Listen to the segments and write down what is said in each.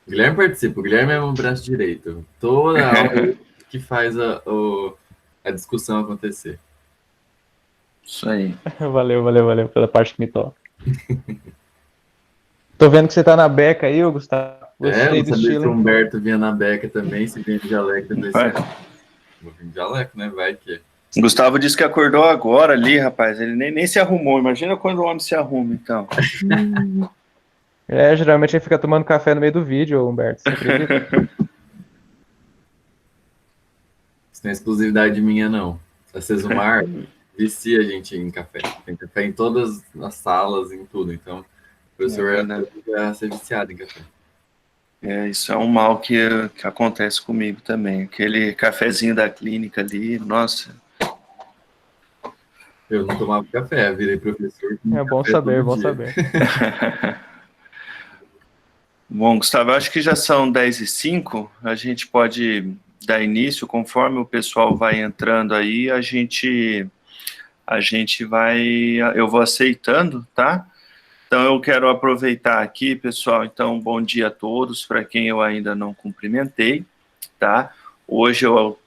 O Guilherme participa, o Guilherme é o braço direito. Toda aula ele que faz a discussão acontecer. Isso aí. Valeu pela parte que me toca. Tô vendo que você tá na beca aí, ô Gustavo. Eu Gostei não do sabia estilo, se o hein? Humberto vinha na beca também, se vinha de jaleco. Eu falei assim, Vai. vou vir de jaleco, né? Vai que... Gustavo disse que acordou agora ali, rapaz. Ele nem se arrumou. Imagina quando o homem se arruma, então. Geralmente ele fica tomando café no meio do vídeo, ô Humberto. Você acredita? Isso não é exclusividade minha, não. A Cesumar vicia a gente em café. Tem café em todas as salas, em tudo. Então, o É professor verdade. vai ser viciado em café. Isso é um mal que acontece comigo também. Aquele cafezinho da clínica ali, nossa. Eu não tomava café, virei professor com É bom café saber, todo bom dia. saber. Bom, Gustavo, eu acho que já são 10h05. A gente pode dar início, conforme o pessoal vai entrando aí, a gente vai, eu vou aceitando, tá? Então eu quero aproveitar aqui, pessoal, então bom dia a todos, para quem eu ainda não cumprimentei, tá? Hoje eu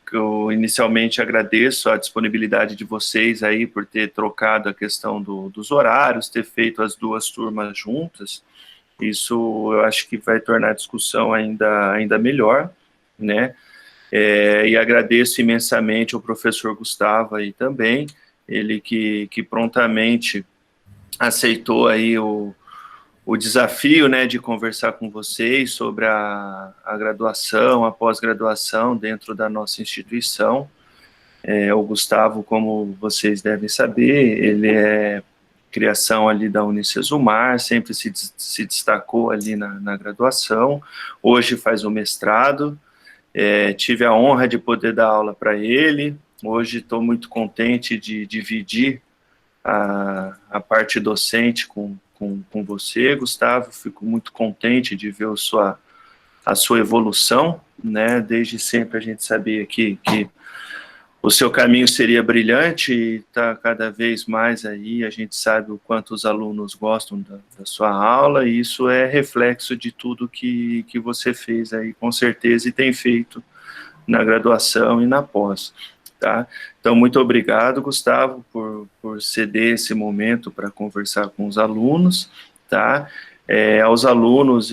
inicialmente agradeço a disponibilidade de vocês aí por ter trocado a questão dos horários, ter feito as duas turmas juntas. Isso eu acho que vai tornar a discussão ainda melhor, né? E agradeço imensamente ao professor Gustavo aí também, ele que prontamente aceitou aí o desafio, né, de conversar com vocês sobre a graduação, a pós-graduação dentro da nossa instituição. O Gustavo, como vocês devem saber, ele é criação ali da Unicesumar, sempre se destacou ali na graduação, hoje faz o mestrado, tive a honra de poder dar aula para ele, hoje estou muito contente de dividir a parte docente com você, Gustavo, fico muito contente de ver a sua evolução, né, desde sempre a gente sabia que o seu caminho seria brilhante e está cada vez mais aí, a gente sabe o quanto os alunos gostam da sua aula, e isso é reflexo de tudo que você fez aí, com certeza, e tem feito na graduação e na pós, tá? Então, muito obrigado, Gustavo, por ceder esse momento para conversar com os alunos, tá? Aos alunos,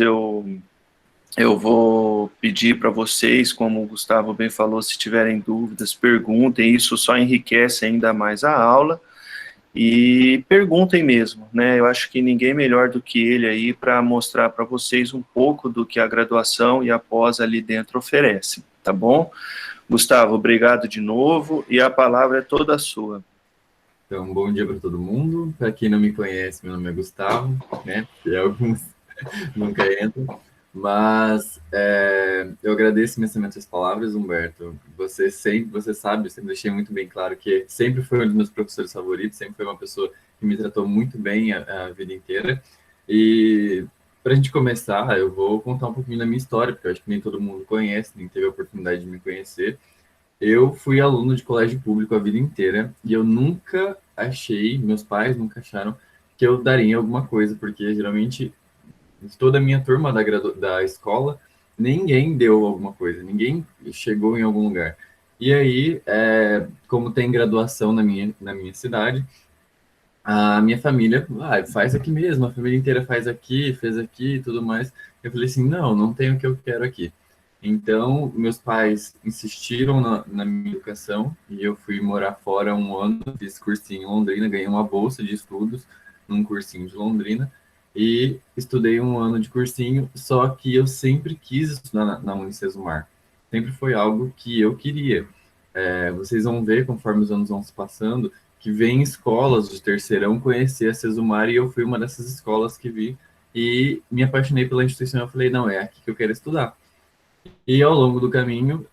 eu vou pedir para vocês, como o Gustavo bem falou, se tiverem dúvidas, perguntem, isso só enriquece ainda mais a aula, e perguntem mesmo, né? Eu acho que ninguém melhor do que ele aí para mostrar para vocês um pouco do que a graduação e a pós ali dentro oferecem, tá bom? Gustavo, obrigado de novo, e a palavra é toda sua. Então, bom dia para todo mundo. Para quem não me conhece, meu nome é Gustavo, né? E alguns nunca entram. Mas eu agradeço imensamente as palavras, Humberto. Você sabe, eu sempre deixei muito bem claro que sempre foi um dos meus professores favoritos, sempre foi uma pessoa que me tratou muito bem a vida inteira. E para a gente começar, eu vou contar um pouquinho da minha história, porque eu acho que nem todo mundo conhece, nem teve a oportunidade de me conhecer. Eu fui aluno de colégio público a vida inteira e eu nunca achei, meus pais nunca acharam que eu daria alguma coisa, porque geralmente de toda a minha turma da escola, ninguém deu alguma coisa, ninguém chegou em algum lugar. E aí, como tem graduação na minha cidade, a minha família, faz aqui mesmo, a família inteira faz aqui, fez aqui e tudo mais. Eu falei assim, não tenho o que eu quero aqui. Então, meus pais insistiram na minha educação e eu fui morar fora um ano, fiz cursinho em Londrina, ganhei uma bolsa de estudos num cursinho de Londrina e estudei um ano de cursinho, só que eu sempre quis estudar na Unicesumar. Sempre foi algo que eu queria. Vocês vão ver, conforme os anos vão se passando, que vem escolas de terceirão conhecer a Cesumar e eu fui uma dessas escolas que vi e me apaixonei pela instituição. Eu falei, não, é aqui que eu quero estudar. E ao longo do caminho,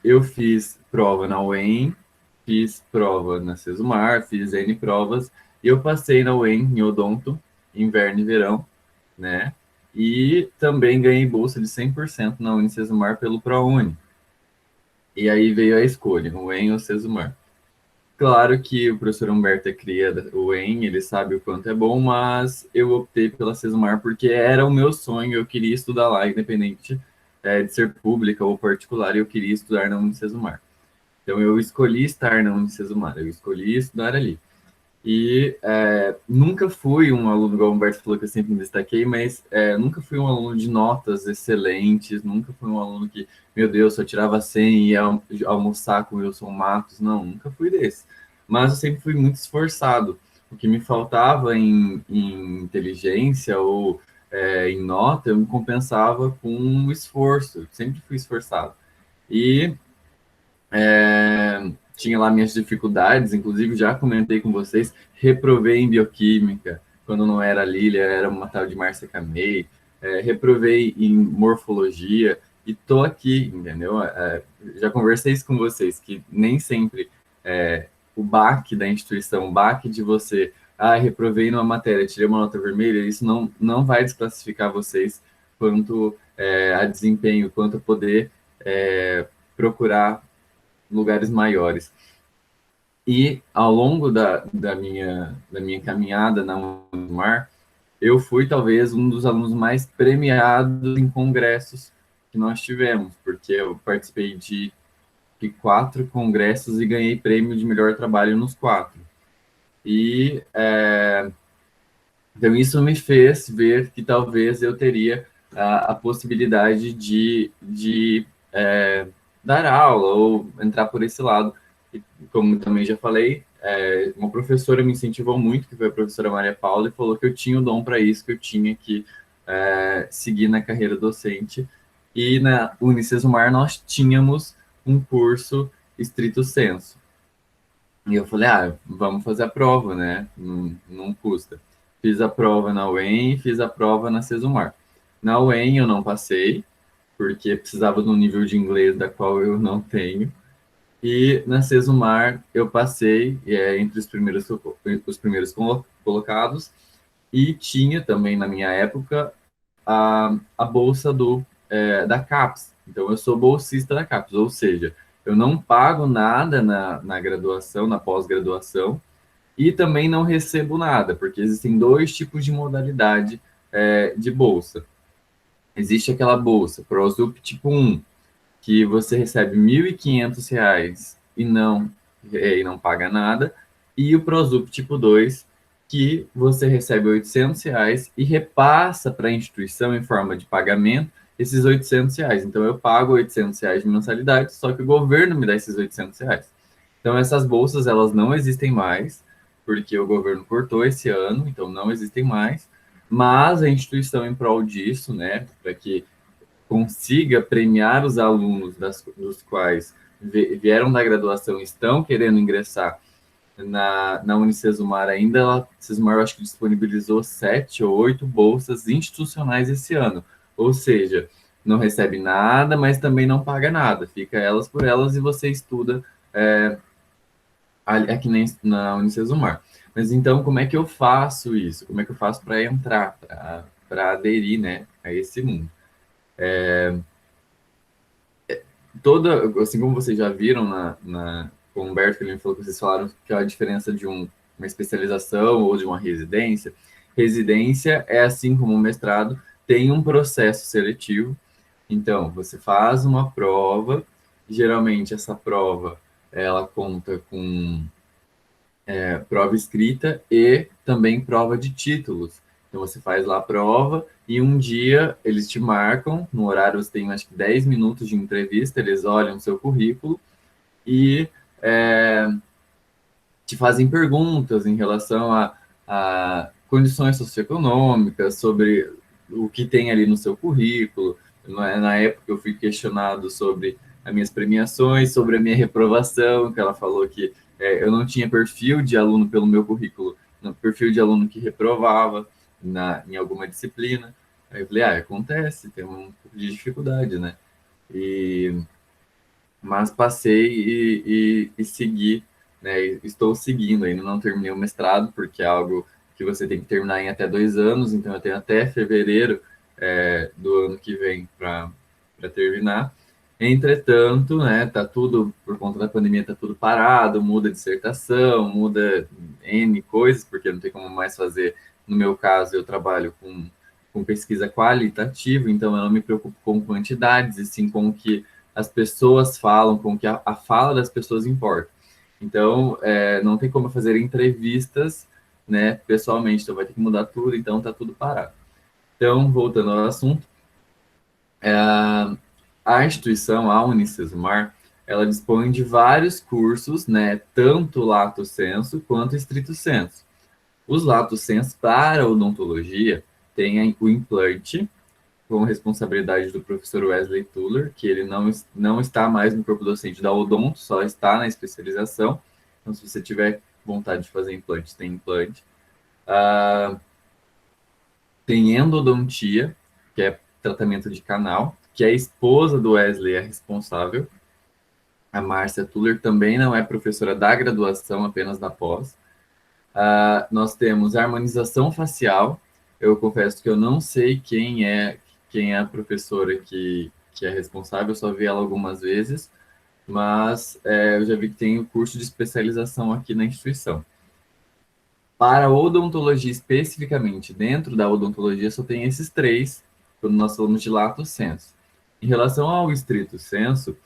eu fiz prova na UEM, fiz prova na Cesumar, fiz N provas, e eu passei na UEM em odonto, inverno e verão, né? E também ganhei bolsa de 100% na Unicesumar pelo ProUni. E aí veio a escolha, UEM ou Cesumar. Claro que o professor Humberto é cria da UEM, ele sabe o quanto é bom, mas eu optei pela Sesumar porque era o meu sonho, eu queria estudar lá, independente de ser pública ou particular, eu queria estudar na Unicesumar. Então eu escolhi estar na Unicesumar, eu escolhi estudar ali. E nunca fui um aluno, igual o Humberto falou que eu sempre me destaquei, mas nunca fui um aluno de notas excelentes, nunca fui um aluno que, meu Deus, só tirava 100 e ia almoçar com o Wilson Matos, não, nunca fui desse. Mas eu sempre fui muito esforçado. O que me faltava em inteligência ou em nota, eu me compensava com esforço, sempre fui esforçado. E tinha lá minhas dificuldades, inclusive já comentei com vocês, reprovei em bioquímica, quando não era Lília, era uma tal de Márcia Camei, reprovei em morfologia, e tô aqui, entendeu? Já conversei isso com vocês, que nem sempre o baque da instituição, o baque de você, reprovei numa matéria, tirei uma nota vermelha, isso não vai desclassificar vocês quanto a desempenho, quanto a poder procurar lugares maiores. E ao longo da minha caminhada na UniMar, eu fui talvez um dos alunos mais premiados em congressos que nós tivemos, porque eu participei de 4 congressos e ganhei prêmio de melhor trabalho nos 4. E então isso me fez ver que talvez eu teria a possibilidade de dar aula ou entrar por esse lado. E, como também já falei, uma professora me incentivou muito, que foi a professora Maria Paula, e falou que eu tinha o dom para isso, que eu tinha que seguir na carreira docente. E na Unicesumar nós tínhamos um curso estrito sensu. E eu falei, vamos fazer a prova, né? Não custa. Fiz a prova na UEM e fiz a prova na Sesumar. Na UEM eu não passei, porque precisava de um nível de inglês da qual eu não tenho. E na Sesumar eu passei entre os primeiros colocados, e tinha também na minha época a bolsa da CAPES. Então eu sou bolsista da CAPES, ou seja, eu não pago nada na graduação, na pós-graduação, e também não recebo nada, porque existem 2 tipos de modalidade de bolsa. Existe aquela bolsa, ProSUP tipo 1, que você recebe R$ 1.500 e não paga nada, e o ProSUP tipo 2, que você recebe R$ 800 e repassa para a instituição em forma de pagamento esses R$ 800. Então eu pago R$ 800 de mensalidade, só que o governo me dá esses R$ 800. Então essas bolsas elas não existem mais, porque o governo cortou esse ano, então não existem mais, mas a instituição em prol disso, né, para que consiga premiar os alunos dos quais vieram da graduação e estão querendo ingressar na Unicesumar ainda, a Sesumar eu acho que disponibilizou 7 ou 8 bolsas institucionais esse ano, ou seja, não recebe nada, mas também não paga nada, fica elas por elas e você estuda aqui na Unicesumar. Mas então, como é que eu faço isso? Como é que eu faço para entrar, para aderir, né, a esse mundo? Assim como vocês já viram com o Humberto, que ele me falou que vocês falaram que é a diferença de uma especialização ou de uma residência. Residência é assim como o mestrado, tem um processo seletivo. Então, você faz uma prova, geralmente essa prova, ela conta com prova escrita e também prova de títulos. Então, você faz lá a prova e um dia eles te marcam, no horário você tem acho que 10 minutos de entrevista, eles olham o seu currículo e te fazem perguntas em relação a condições socioeconômicas, sobre o que tem ali no seu currículo. Na época eu fui questionado sobre as minhas premiações, sobre a minha reprovação, que ela falou que eu não tinha perfil de aluno pelo meu currículo, no perfil de aluno que reprovava em alguma disciplina. Aí eu falei, acontece, tem um pouco de dificuldade, né? Mas passei e segui, né? Estou seguindo, ainda não terminei o mestrado, porque é algo que você tem que terminar em até 2 anos, então eu tenho até fevereiro do ano que vem para terminar. Entretanto, né, tá tudo, por conta da pandemia, tá tudo parado, muda dissertação, muda N coisas, porque não tem como mais fazer. No meu caso, eu trabalho com pesquisa qualitativa, então eu não me preocupo com quantidades, e sim com o que as pessoas falam, com o que a fala das pessoas importa. Então, não tem como fazer entrevistas, né, pessoalmente, então vai ter que mudar tudo, então tá tudo parado. Então, voltando ao assunto, a instituição, a Unicesumar, ela dispõe de vários cursos, né, tanto lato sensu quanto estrito sensu. Os lato sensu para odontologia têm o implante, com responsabilidade do professor Wesley Tuller, que ele não está mais no corpo docente da odonto, só está na especialização. Então, se você tiver vontade de fazer implante, tem implante. Tem endodontia, que é tratamento de canal, que a esposa do Wesley é responsável. A Márcia Tuller também não é professora da graduação, apenas da pós. Nós temos harmonização facial. Eu confesso que eu não sei quem é a professora que é responsável, eu só vi ela algumas vezes, mas eu já vi que tem o curso de especialização aqui na instituição. Para odontologia especificamente, dentro da odontologia, só tem esses três, quando nós falamos de lato sensu. Em relação ao estrito sensu,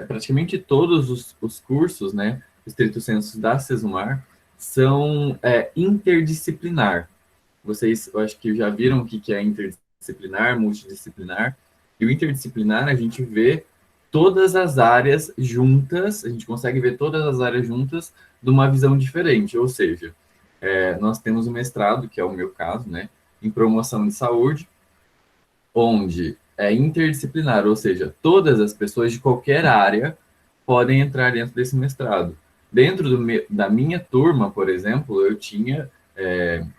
praticamente todos os cursos, né, estrito sensu da Sesumar, são interdisciplinar. Vocês, eu acho que já viram o que é interdisciplinar, multidisciplinar. E o interdisciplinar, a gente vê todas as áreas juntas, a gente consegue ver todas as áreas juntas de uma visão diferente. Ou seja, nós temos um mestrado, que é o meu caso, né, em promoção de saúde, onde é interdisciplinar, ou seja, todas as pessoas de qualquer área podem entrar dentro desse mestrado. Dentro da minha turma, por exemplo, eu tinha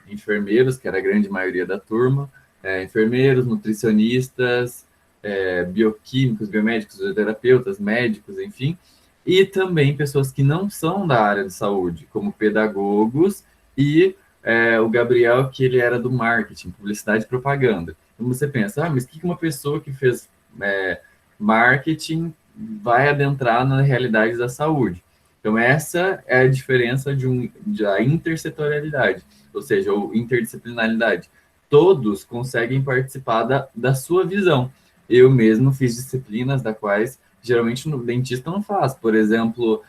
enfermeiros, que era a grande maioria da turma, enfermeiros, nutricionistas, bioquímicos, biomédicos, terapeutas, médicos, enfim, e também pessoas que não são da área de saúde, como pedagogos e o Gabriel, que ele era do marketing, publicidade e propaganda. Então você pensa, mas o que uma pessoa que fez marketing vai adentrar na realidade da saúde? Então essa é a diferença da intersetorialidade, ou seja, ou interdisciplinaridade. Todos conseguem participar da sua visão. Eu mesmo fiz disciplinas da quais geralmente o dentista não faz. Por exemplo,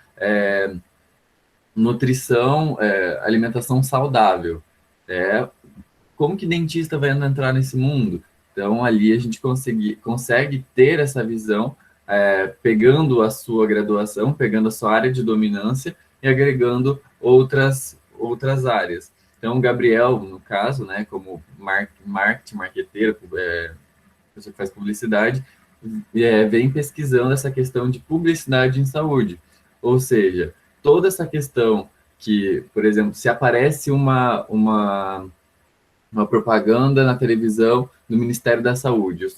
nutrição, alimentação saudável. Como que dentista vai entrar nesse mundo? Então, ali a gente consegue ter essa visão, pegando a sua graduação, pegando a sua área de dominância e agregando outras áreas. Então, o Gabriel, no caso, né, como marketeiro, pessoa que faz publicidade, vem pesquisando essa questão de publicidade em saúde. Ou seja, toda essa questão que, por exemplo, se aparece uma propaganda na televisão do Ministério da Saúde. Eu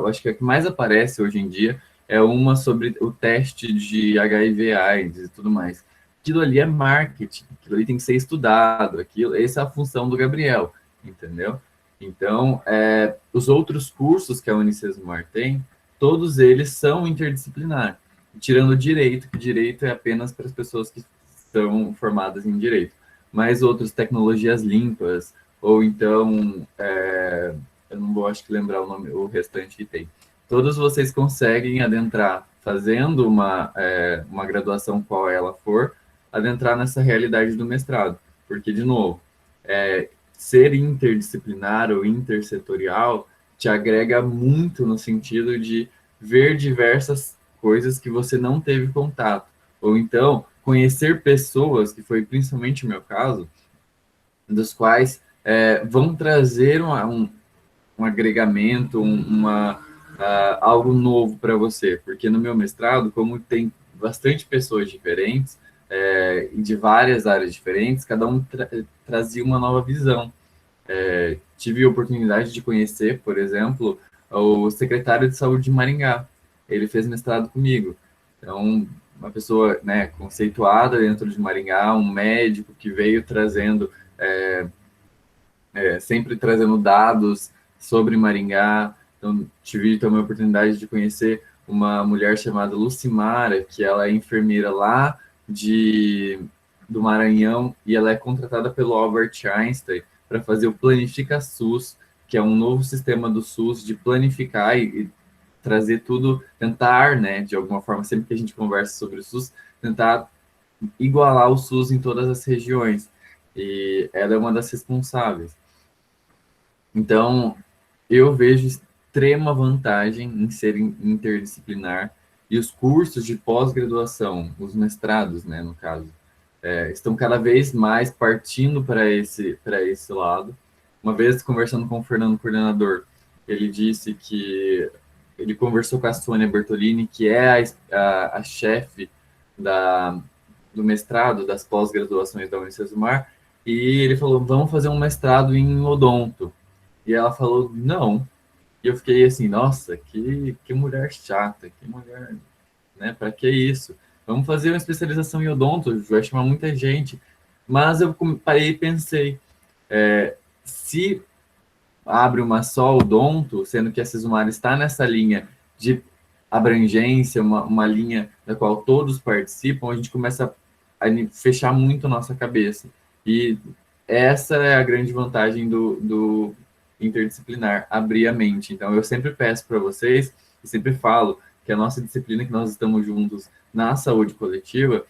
acho que a que mais aparece hoje em dia é uma sobre o teste de HIV/AIDS e tudo mais. Aquilo ali é marketing, aquilo ali tem que ser estudado, essa é a função do Gabriel, entendeu? Então, os outros cursos que a Unicesumar tem, todos eles são interdisciplinar, tirando o direito, que direito é apenas para as pessoas que são formadas em direito, mas outras tecnologias limpas, ou então, eu não vou, acho que lembrar o nome, o restante que tem. Todos vocês conseguem adentrar, fazendo uma graduação qual ela for, adentrar nessa realidade do mestrado. Porque, de novo, ser interdisciplinar ou intersetorial te agrega muito no sentido de ver diversas coisas que você não teve contato. Ou então, conhecer pessoas, que foi principalmente o meu caso, dos quais vão trazer um agregamento, algo novo para você, porque no meu mestrado, como tem bastante pessoas diferentes, de várias áreas diferentes, cada um trazia uma nova visão. Tive a oportunidade de conhecer, por exemplo, o secretário de saúde de Maringá. Ele fez mestrado comigo. Então, uma pessoa, né, conceituada dentro de Maringá, um médico que veio trazendo sempre trazendo dados sobre Maringá, Então, tive também a oportunidade de conhecer uma mulher chamada Lucimara, que ela é enfermeira lá do Maranhão, e ela é contratada pelo Albert Einstein para fazer o Planifica SUS, que é um novo sistema do SUS de planificar e trazer tudo, tentar, né, de alguma forma, sempre que a gente conversa sobre o SUS, tentar igualar o SUS em todas as regiões. E ela é uma das responsáveis. Então, eu vejo extrema vantagem em ser interdisciplinar e os cursos de pós-graduação, os mestrados, né, no caso, estão cada vez mais partindo para esse lado. Uma vez conversando com o Fernando, coordenador, ele disse que ele conversou com a Sônia Bertolini, que é a chefe da, do mestrado, das pós-graduações da Unicesumar, e ele falou, vamos fazer um mestrado em odonto. E ela falou, não. E eu fiquei assim, nossa, que mulher chata, que mulher, né? Para que isso? Vamos fazer uma especialização em odonto, vai chamar muita gente. Mas eu parei e pensei, se abre uma só odonto, sendo que a Sesumar está nessa linha de abrangência, uma linha da qual todos participam, a gente começa a fechar muito a nossa cabeça. E essa é a grande vantagem do interdisciplinar, abrir a mente. Então, eu sempre peço para vocês, e sempre falo, que a nossa disciplina que nós estamos juntos na saúde coletiva,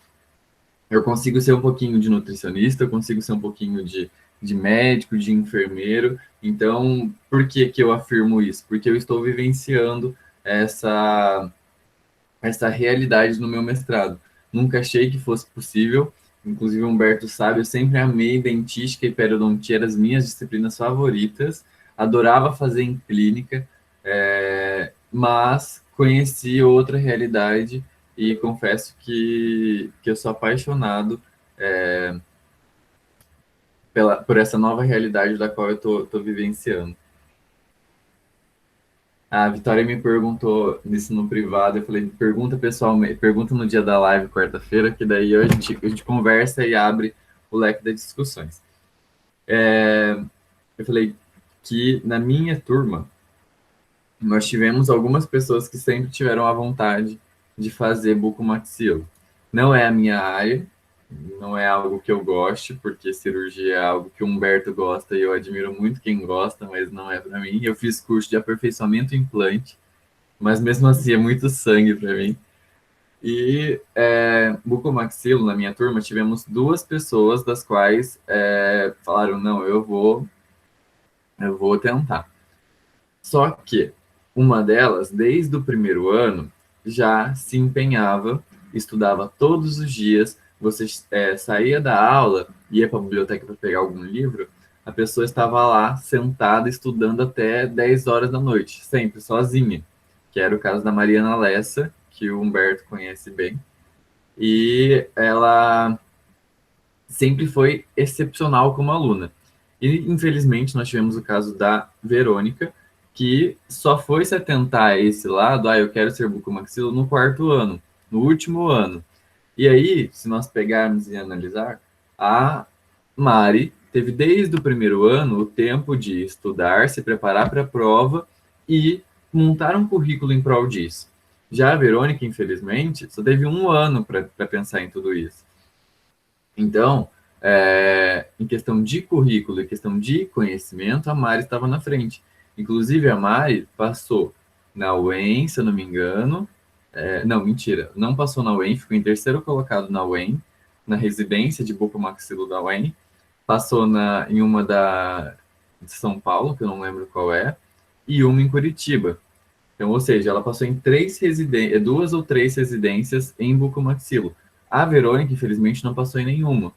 eu consigo ser um pouquinho de nutricionista, eu consigo ser um pouquinho de médico, de enfermeiro. Então, por que que eu afirmo isso? Porque eu estou vivenciando essa realidade no meu mestrado. Nunca achei que fosse possível. Inclusive, o Humberto sabe, eu sempre amei dentística e periodontia, eram as minhas disciplinas favoritas. Adorava fazer em clínica, mas conheci outra realidade e confesso que eu sou apaixonado por essa nova realidade da qual eu tô vivenciando. A Vitória me perguntou nisso no privado, eu falei, pergunta pessoalmente, pergunta no dia da live, quarta-feira, que daí a gente conversa e abre o leque das discussões. Eu falei que na minha turma, nós tivemos algumas pessoas que sempre tiveram a vontade de fazer bucomaxilo. Não é a minha área, não é algo que eu goste, porque cirurgia é algo que o Humberto gosta e eu admiro muito quem gosta, mas não é para mim. Eu fiz curso de aperfeiçoamento implante, mas mesmo assim é muito sangue para mim. E bucomaxilo, na minha turma, tivemos duas pessoas das quais falaram, não, eu vou tentar. Só que uma delas, desde o primeiro ano, já se empenhava, estudava todos os dias. Você saía da aula, ia para a biblioteca para pegar algum livro, a pessoa estava lá sentada estudando até 10 horas da noite, sempre sozinha, que era o caso da Mariana Lessa, que o Humberto conhece bem. E ela sempre foi excepcional como aluna. E, infelizmente, nós tivemos o caso da Verônica, que só foi se atentar a esse lado, eu quero ser bucomaxilo, no quarto ano, no último ano. E aí, se nós pegarmos e analisar, a Mari teve desde o primeiro ano o tempo de estudar, se preparar para a prova e montar um currículo em prol disso. Já a Verônica, infelizmente, só teve um ano para pensar em tudo isso. Então, em questão de currículo e questão de conhecimento, a Mari estava na frente. Inclusive, a Mari passou na UEM, se eu não me engano. Não, mentira. Não passou na UEM, ficou em terceiro colocado na UEM, na residência de bucomaxilo da UEM. Passou em uma de São Paulo, que eu não lembro qual é, e uma em Curitiba. Então, ou seja, ela passou em duas ou três residências em bucomaxilo. A Verônica, infelizmente, não passou em nenhuma.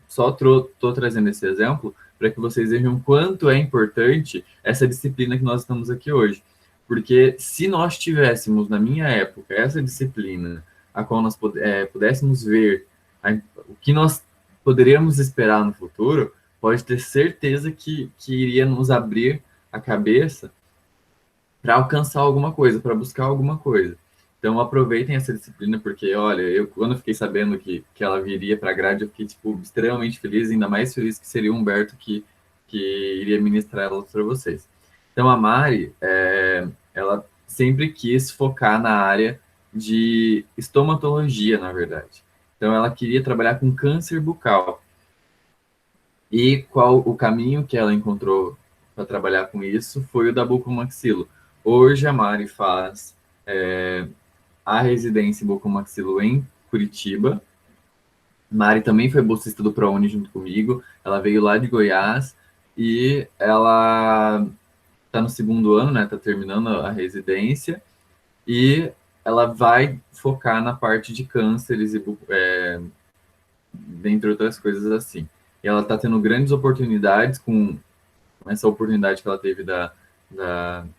Só estou trazendo esse exemplo para que vocês vejam quanto é importante essa disciplina que nós estamos aqui hoje. Porque se nós tivéssemos, na minha época, essa disciplina, a qual nós pudéssemos ver o que nós poderíamos esperar no futuro, pode ter certeza que iria nos abrir a cabeça para alcançar alguma coisa, para buscar alguma coisa. Então, aproveitem essa disciplina, porque, olha, quando eu fiquei sabendo que ela viria para a grade, eu fiquei, extremamente feliz, ainda mais feliz que seria o Humberto que iria ministrar ela para vocês. Então, a Mari, ela sempre quis focar na área de estomatologia, na verdade. Então, ela queria trabalhar com câncer bucal. E qual o caminho que ela encontrou para trabalhar com isso foi o da bucomaxilo. Hoje, a Mari faz a residência em bucomaxilo em Curitiba. Mari também foi bolsista do ProUni junto comigo. Ela veio lá de Goiás e ela está no segundo ano, né? Está terminando a residência e ela vai focar na parte de cânceres e dentre outras coisas assim. E ela está tendo grandes oportunidades com essa oportunidade que ela teve da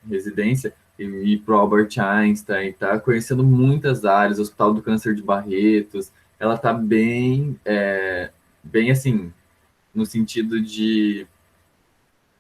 residência e ir para o Albert Einstein, está conhecendo muitas áreas, Hospital do Câncer de Barretos. Ela está bem assim, no sentido de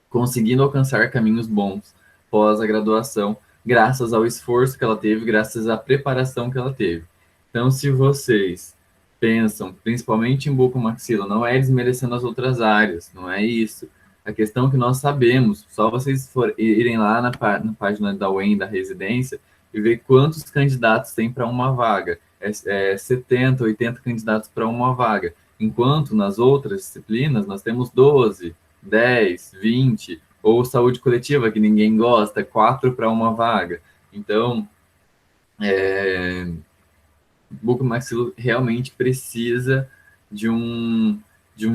conseguindo alcançar caminhos bons pós a graduação, graças ao esforço que ela teve, graças à preparação que ela teve. Então, se vocês pensam principalmente em bucomaxila, não é desmerecendo as outras áreas, não é isso. A questão que nós sabemos, só vocês irem lá na página da UEM, da residência, e ver quantos candidatos tem para uma vaga. 70, 80 candidatos para uma vaga. Enquanto nas outras disciplinas nós temos 12, 10, 20, ou saúde coletiva, que ninguém gosta, 4 para uma vaga. Então, bucomaxilo realmente precisa de um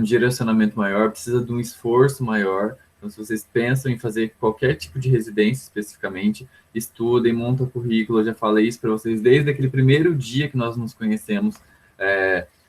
direcionamento maior, precisa de um esforço maior. Então, se vocês pensam em fazer qualquer tipo de residência especificamente, estudem, montam currículo. Eu já falei isso para vocês desde aquele primeiro dia que nós nos conhecemos,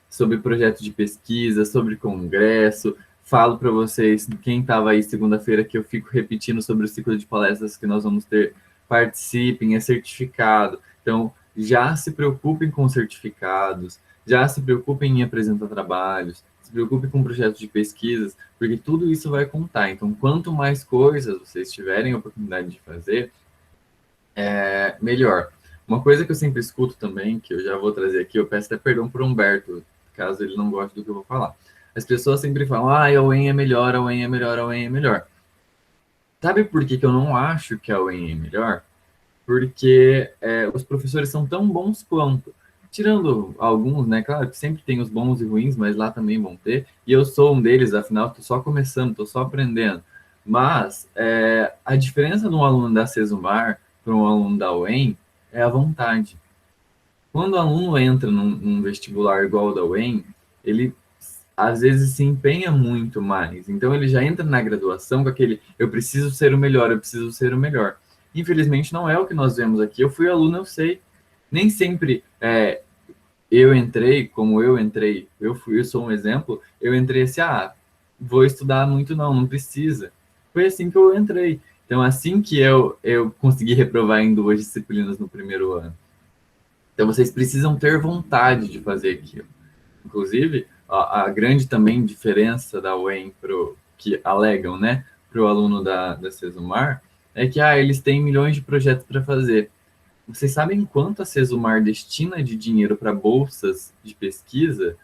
sobre projeto de pesquisa, sobre congresso. Falo para vocês, quem estava aí segunda-feira, que eu fico repetindo sobre o ciclo de palestras que nós vamos ter. Participem, é certificado. Então, já se preocupem com certificados, já se preocupem em apresentar trabalhos, se preocupem com projetos de pesquisas, porque tudo isso vai contar. Então, quanto mais coisas vocês tiverem a oportunidade de fazer, melhor. Uma coisa que eu sempre escuto também, que eu já vou trazer aqui, eu peço até perdão para o Humberto, caso ele não goste do que eu vou falar. As pessoas sempre falam, a UEM é melhor, a UEM é melhor, a UEM é melhor. Sabe por que eu não acho que a UEM é melhor? Porque os professores são tão bons quanto. Tirando alguns, né? Claro que sempre tem os bons e ruins, mas lá também vão ter. E eu sou um deles, afinal, estou só começando, estou só aprendendo. Mas a diferença de um aluno da Cesumar para um aluno da UEM é a vontade. Quando o aluno entra num vestibular igual ao da UEM, ele às vezes se empenha muito mais. Então ele já entra na graduação com aquele eu preciso ser o melhor, eu preciso ser o melhor. Infelizmente não é o que nós vemos aqui. Eu fui aluno, eu sei. Nem sempre eu entrei como eu entrei. Eu sou um exemplo. Eu entrei assim, vou estudar muito não precisa. Foi assim que eu entrei. Então assim que eu consegui reprovar em 2 disciplinas no primeiro ano. Então vocês precisam ter vontade de fazer aquilo. Inclusive, a grande também diferença da UEM que alegam, né, para o aluno da Cesumar, é que eles têm milhões de projetos para fazer. Vocês sabem quanto a Cesumar destina de dinheiro para bolsas de pesquisa?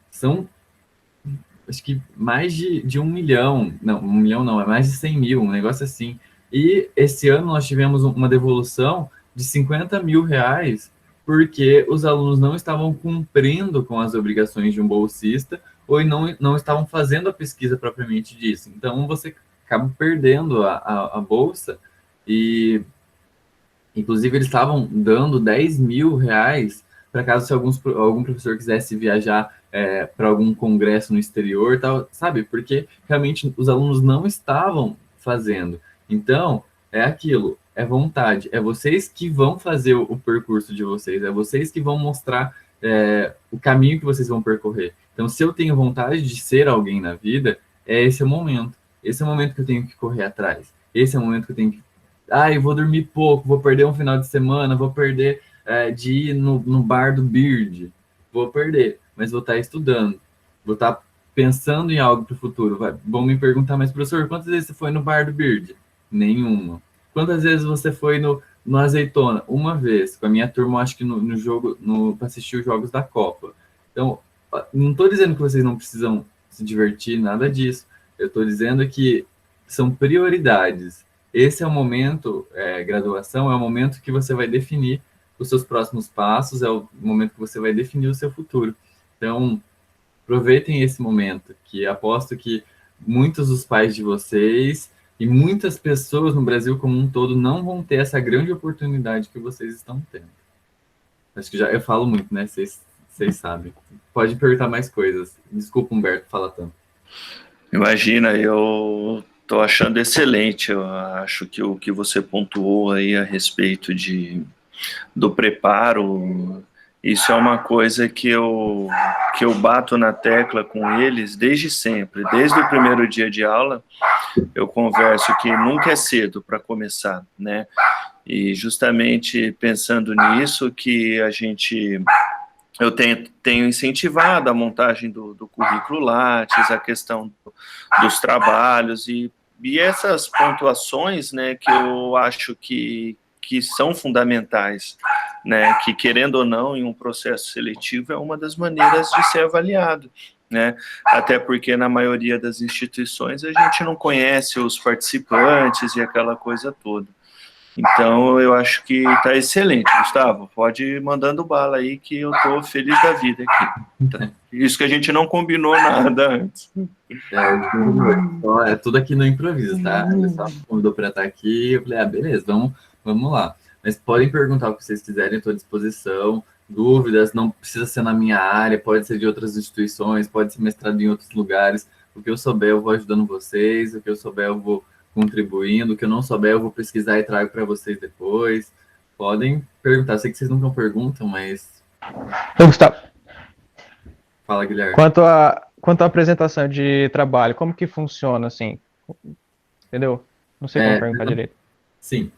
São, acho que mais de 1 milhão. Não, 1 milhão não, é mais de 100 mil, um negócio assim. E esse ano nós tivemos uma devolução de 50 mil reais porque os alunos não estavam cumprindo com as obrigações de um bolsista ou não estavam fazendo a pesquisa propriamente disso. Então, você acaba perdendo a bolsa e, inclusive, eles estavam dando 10 mil reais para caso se algum professor quisesse viajar para algum congresso no exterior, tal, sabe? Porque realmente os alunos não estavam fazendo. Então, é aquilo, é vontade, é vocês que vão fazer o percurso de vocês, é vocês que vão mostrar o caminho que vocês vão percorrer. Então, se eu tenho vontade de ser alguém na vida, esse é o momento. Esse é o momento que eu tenho que correr atrás. Esse é o momento que eu tenho que... eu vou dormir pouco, vou perder um final de semana, vou perder de ir no bar do Beard. Vou perder, mas vou estar estudando. Vou estar pensando em algo para o futuro. Vão me perguntar, mas professor, quantas vezes você foi no bar do Beard? Nenhuma. Quantas vezes você foi no Azeitona? Uma vez. Com a minha turma, acho que no jogo, para assistir os jogos da Copa. Então, não estou dizendo que vocês não precisam se divertir, nada disso. Eu estou dizendo que são prioridades. Esse é o momento, graduação, é o momento que você vai definir os seus próximos passos, é o momento que você vai definir o seu futuro. Então, aproveitem esse momento, que aposto que muitos dos pais de vocês e muitas pessoas no Brasil como um todo não vão ter essa grande oportunidade que vocês estão tendo. Acho que já eu falo muito, né? Vocês sabem. Pode perguntar mais coisas. Desculpa, Humberto, falar tanto. Imagina, eu estou achando excelente. Eu acho que o que você pontuou aí a respeito do preparo, isso é uma coisa que eu bato na tecla com eles desde sempre. Desde o primeiro dia de aula, eu converso que nunca é cedo para começar, né? E justamente pensando nisso que eu tenho incentivado a montagem do currículo Lattes, a questão dos trabalhos e essas pontuações, né, que eu acho que são fundamentais, né, que querendo ou não, em um processo seletivo é uma das maneiras de ser avaliado, né, até porque na maioria das instituições a gente não conhece os participantes e aquela coisa toda. Então, eu acho que está excelente, Gustavo. Pode ir mandando bala aí, que eu estou feliz da vida aqui. Isso que a gente não combinou nada antes. É tudo aqui no improviso, tá? Ele só me convidou para estar aqui. Eu falei, beleza, vamos lá. Mas podem perguntar o que vocês quiserem, estou à disposição. Dúvidas, não precisa ser na minha área, pode ser de outras instituições, pode ser mestrado em outros lugares. O que eu souber, eu vou ajudando vocês. O que eu souber, eu vou contribuindo. O que eu não souber, eu vou pesquisar e trago para vocês depois. Podem perguntar. Sei que vocês nunca perguntam, mas... Gustavo. Fala, Guilherme. Quanto à apresentação de trabalho, como que funciona, assim? Entendeu? Não sei como perguntar direito. Sim.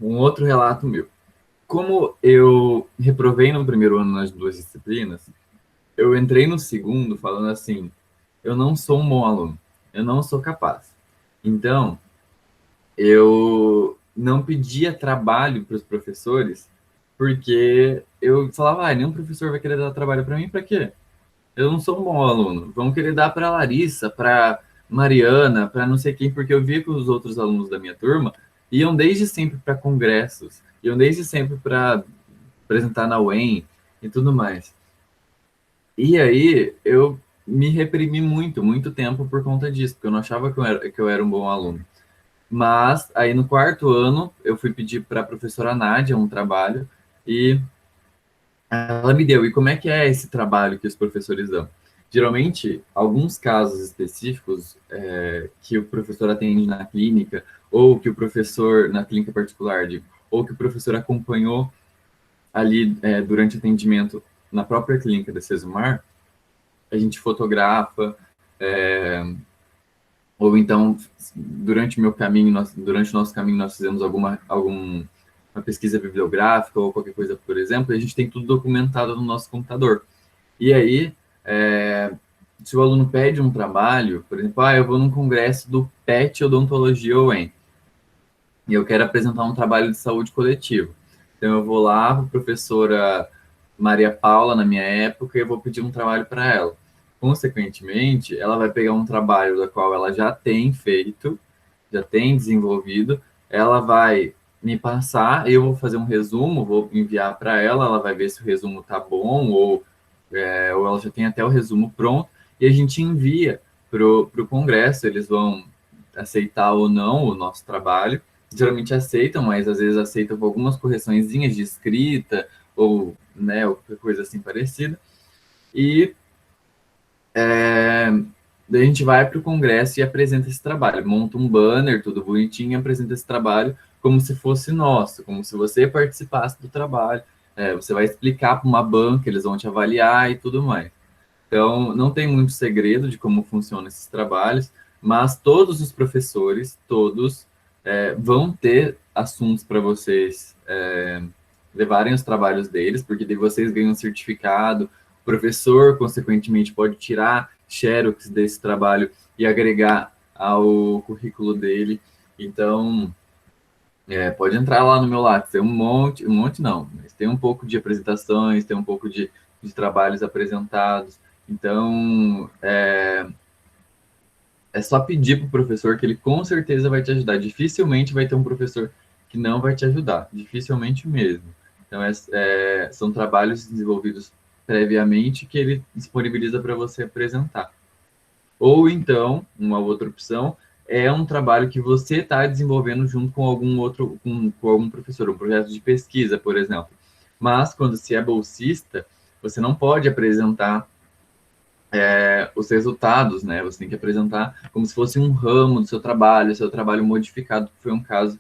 Um outro relato meu. Como eu reprovei no primeiro ano nas 2 disciplinas, eu entrei no segundo falando assim, eu não sou um bom aluno, eu não sou capaz. Então, eu não pedia trabalho para os professores, porque eu falava, nenhum professor vai querer dar trabalho para mim, para quê? Eu não sou um bom aluno. Vão querer dar para a Larissa, para Mariana, para não sei quem, porque eu via que os outros alunos da minha turma iam desde sempre para congressos, iam desde sempre para apresentar na UEM e tudo mais. E aí eu me reprimi muito tempo por conta disso, porque eu não achava que eu era um bom aluno. Mas aí no 4º ano eu fui pedir para a professora Nádia um trabalho e ela me deu. E como é que é esse trabalho que os professores dão? Geralmente, alguns casos específicos que o professor atende na clínica, ou que o professor, na clínica particular, ou que o professor acompanhou ali durante o atendimento na própria clínica da Cesumar, a gente fotografa, ou então, durante o nosso caminho, nós fizemos uma pesquisa bibliográfica ou qualquer coisa, por exemplo, e a gente tem tudo documentado no nosso computador. E aí, se o aluno pede um trabalho, por exemplo, eu vou num congresso do PET Odontologia UEM, e eu quero apresentar um trabalho de saúde coletiva. Então, eu vou lá, a professora Maria Paula, na minha época, e eu vou pedir um trabalho para ela. Consequentemente, ela vai pegar um trabalho da qual ela já tem feito, já tem desenvolvido, ela vai me passar, eu vou fazer um resumo, vou enviar para ela, ela vai ver se o resumo tá bom, ou ela já tem até o resumo pronto, e a gente envia para o congresso, eles vão aceitar ou não o nosso trabalho, geralmente aceitam, mas às vezes aceitam com algumas correçõezinhas de escrita, ou qualquer coisa assim parecida, e daí a gente vai para o congresso e apresenta esse trabalho, monta um banner, tudo bonitinho, e apresenta esse trabalho como se fosse nosso, como se você participasse do trabalho. Você vai explicar para uma banca, eles vão te avaliar e tudo mais. Então, não tem muito segredo de como funcionam esses trabalhos, mas todos os professores, todos, vão ter assuntos para vocês levarem os trabalhos deles, porque daí vocês ganham um certificado, o professor, consequentemente, pode tirar xerox desse trabalho e agregar ao currículo dele. Então, pode entrar lá no meu Lattes, tem um monte não, mas tem um pouco de apresentações, tem um pouco de trabalhos apresentados. Então, é só pedir para o professor que ele com certeza vai te ajudar. Dificilmente vai ter um professor que não vai te ajudar, dificilmente mesmo. Então, são trabalhos desenvolvidos previamente que ele disponibiliza para você apresentar. Ou então, uma outra opção, é um trabalho que você está desenvolvendo junto com com algum professor, um projeto de pesquisa, por exemplo. Mas, quando se é bolsista, você não pode apresentar os resultados, né? Você tem que apresentar como se fosse um ramo do seu trabalho modificado, que foi um caso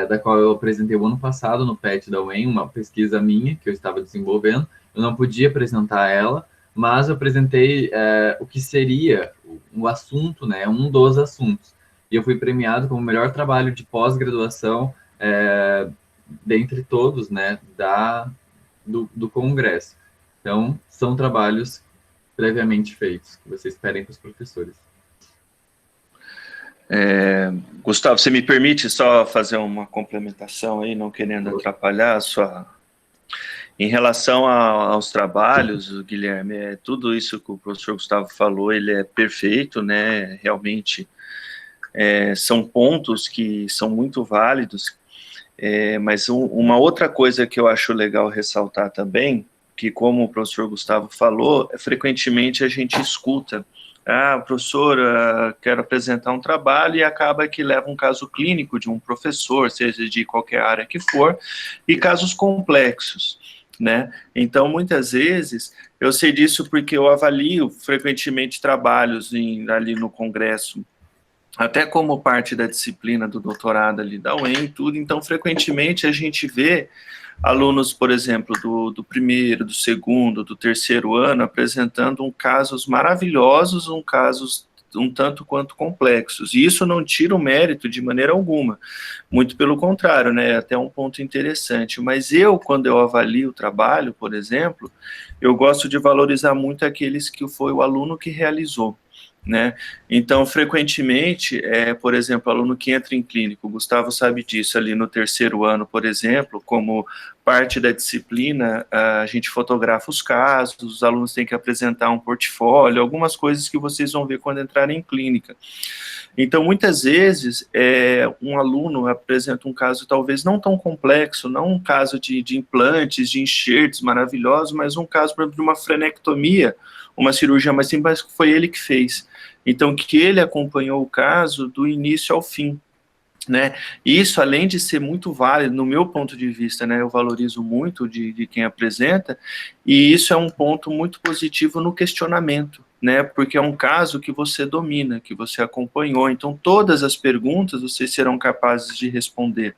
da qual eu apresentei o ano passado no PET da UEM, uma pesquisa minha que eu estava desenvolvendo. Eu não podia apresentar ela, mas eu apresentei o que seria o assunto, né? Um dos assuntos. E eu fui premiado como o melhor trabalho de pós-graduação dentre todos, né? Do congresso. Então, são trabalhos previamente feitos, que vocês pedem para os professores. Gustavo, você me permite só fazer uma complementação aí, não querendo atrapalhar a sua... Em relação aos trabalhos, Guilherme, tudo isso que o professor Gustavo falou, ele é perfeito, né? Realmente são pontos que são muito válidos, mas uma outra coisa que eu acho legal ressaltar também, que como o professor Gustavo falou, frequentemente a gente escuta, professor, quero apresentar um trabalho, e acaba que leva um caso clínico de um professor, seja de qualquer área que for, e casos complexos, né? Então, muitas vezes, eu sei disso porque eu avalio frequentemente trabalhos ali no congresso, até como parte da disciplina do doutorado ali da UEM e tudo, então, frequentemente a gente vê alunos, por exemplo, do primeiro, do segundo, do terceiro ano, apresentando casos maravilhosos, casos um tanto quanto complexos, e isso não tira o mérito de maneira alguma, muito pelo contrário, né, até um ponto interessante, mas quando eu avalio o trabalho, por exemplo, eu gosto de valorizar muito aqueles que foi o aluno que realizou, né? Então, frequentemente, por exemplo, aluno que entra em clínico, o Gustavo sabe disso, ali no terceiro ano, por exemplo, como parte da disciplina, a gente fotografa os casos, os alunos têm que apresentar um portfólio, algumas coisas que vocês vão ver quando entrarem em clínica. Então, muitas vezes, um aluno apresenta um caso talvez não tão complexo, não um caso de implantes, de enxertos maravilhosos, mas um caso, por exemplo, de uma frenectomia, uma cirurgia mais simples, que foi ele que fez. Então, que ele acompanhou o caso do início ao fim, né? Isso, além de ser muito válido, no meu ponto de vista, né, eu valorizo muito de quem apresenta, e isso é um ponto muito positivo no questionamento, né, porque é um caso que você domina, que você acompanhou, então todas as perguntas vocês serão capazes de responder,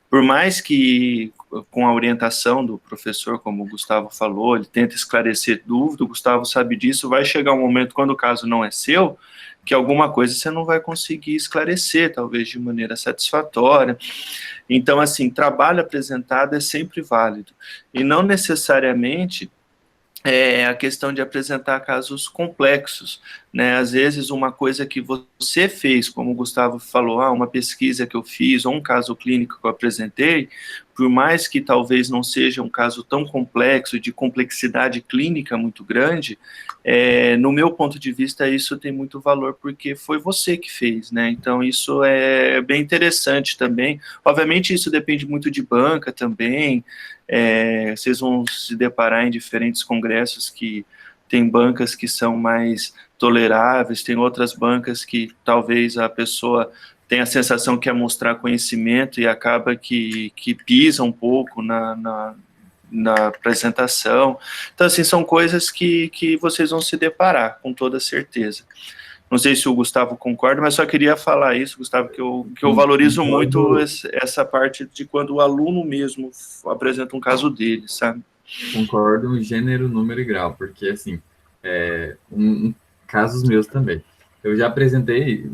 por mais que com a orientação do professor, como o Gustavo falou, ele tenta esclarecer dúvida, o Gustavo sabe disso, vai chegar um momento, quando o caso não é seu, que alguma coisa você não vai conseguir esclarecer, talvez de maneira satisfatória. Então, assim, trabalho apresentado é sempre válido, e não necessariamente a questão de apresentar casos complexos, né? Às vezes uma coisa que você fez, como o Gustavo falou, uma pesquisa que eu fiz, ou um caso clínico que eu apresentei, por mais que talvez não seja um caso tão complexo, de complexidade clínica muito grande, no meu ponto de vista, isso tem muito valor, porque foi você que fez, né? Então, isso é bem interessante também. Obviamente, isso depende muito de banca também, vocês vão se deparar em diferentes congressos que tem bancas que são mais toleráveis, tem outras bancas que talvez a pessoa tenha a sensação que quer mostrar conhecimento e acaba que pisa um pouco na apresentação. Então, assim, são coisas que vocês vão se deparar, com toda certeza. Não sei se o Gustavo concorda, mas só queria falar isso, Gustavo, que eu valorizo muito essa parte de quando o aluno mesmo apresenta um caso dele, sabe? Concordo em gênero, número e grau, porque, assim, casos meus também. Eu já apresentei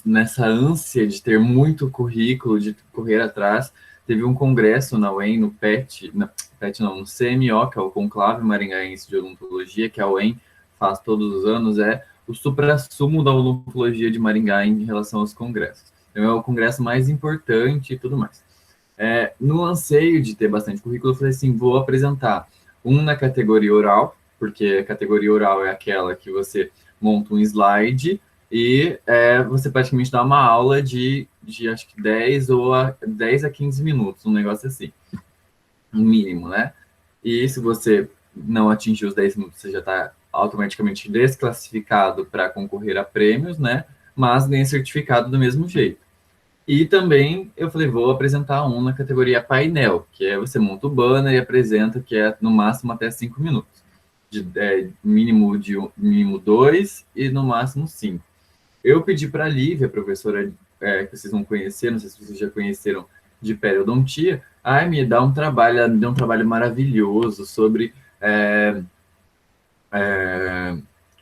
nessa ânsia de ter muito currículo, de correr atrás. Teve um congresso na UEM, no no CMO, que é o Conclave Maringaense de Odontologia, que a UEM faz todos os anos, o suprassumo da odontologia de Maringá em relação aos congressos. Então, é o congresso mais importante e tudo mais. No anseio de ter bastante currículo, eu falei assim, vou apresentar na categoria oral, porque a categoria oral é aquela que você monta um slide e você praticamente dá uma aula de acho que 10 a 15 minutos, um negócio assim, no mínimo, né? E se você não atingir os 10 minutos, você já está automaticamente desclassificado para concorrer a prêmios, né? Mas ganha certificado do mesmo jeito. E também eu falei, vou apresentar um na categoria painel, que é você monta o banner e apresenta, que é no máximo até 5 minutos. Mínimo 2 e no máximo 5. Eu pedi para a Lívia, professora que vocês vão conhecer, não sei se vocês já conheceram, de periodontia, me dá um trabalho, ela me deu um trabalho maravilhoso sobre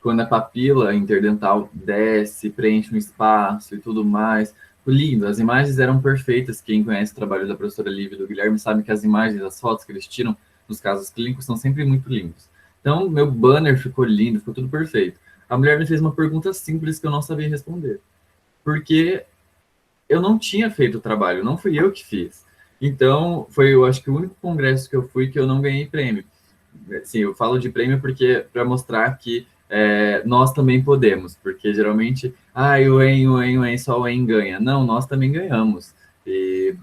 quando a papila interdental desce, preenche um espaço e tudo mais. Lindo, as imagens eram perfeitas. Quem conhece o trabalho da professora Lívia e do Guilherme sabe que as imagens, as fotos que eles tiram nos casos clínicos são sempre muito lindos. Então, meu banner ficou lindo, ficou tudo perfeito. A mulher me fez uma pergunta simples que eu não sabia responder. Porque eu não tinha feito o trabalho, não fui eu que fiz. Então, foi, eu acho que o único congresso que eu fui que eu não ganhei prêmio. Sim, eu falo de prêmio porque para mostrar que nós também podemos, porque geralmente, o EN, só o EN ganha. Não, nós também ganhamos. E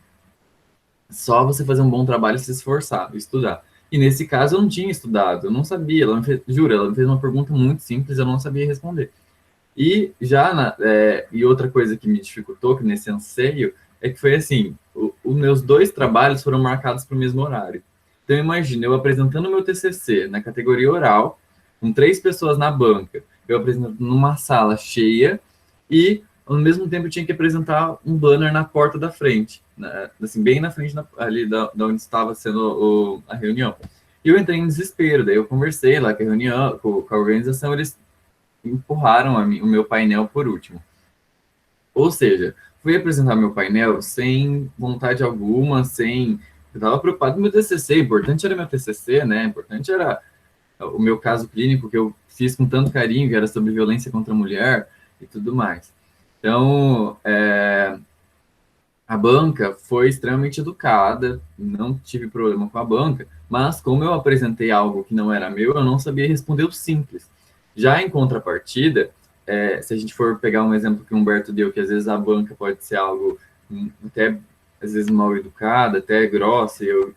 só você fazer um bom trabalho, se esforçar, estudar. E nesse caso eu não tinha estudado, eu não sabia, ela me fez uma pergunta muito simples, eu não sabia responder. E e outra coisa que me dificultou, que nesse anseio, é que foi assim, os meus 2 trabalhos foram marcados para o mesmo horário. Então, imagina, eu apresentando meu TCC na categoria oral, com 3 pessoas na banca, eu apresentando numa sala cheia, e, ao mesmo tempo, eu tinha que apresentar um banner na porta da frente, né, assim, bem na frente ali da onde estava sendo a reunião. E eu entrei em desespero, daí eu conversei lá com a reunião, com a organização, eles empurraram o meu painel por último. Ou seja, fui apresentar meu painel sem vontade alguma, eu estava preocupado com meu TCC, o importante era meu TCC, né? O importante era o meu caso clínico que eu fiz com tanto carinho, que era sobre violência contra a mulher e tudo mais. Então, a banca foi extremamente educada, não tive problema com a banca, mas como eu apresentei algo que não era meu, eu não sabia responder o simples. Já em contrapartida, se a gente for pegar um exemplo que o Humberto deu, que às vezes a banca pode ser algo até, às vezes, mal educada, até grossa, e eu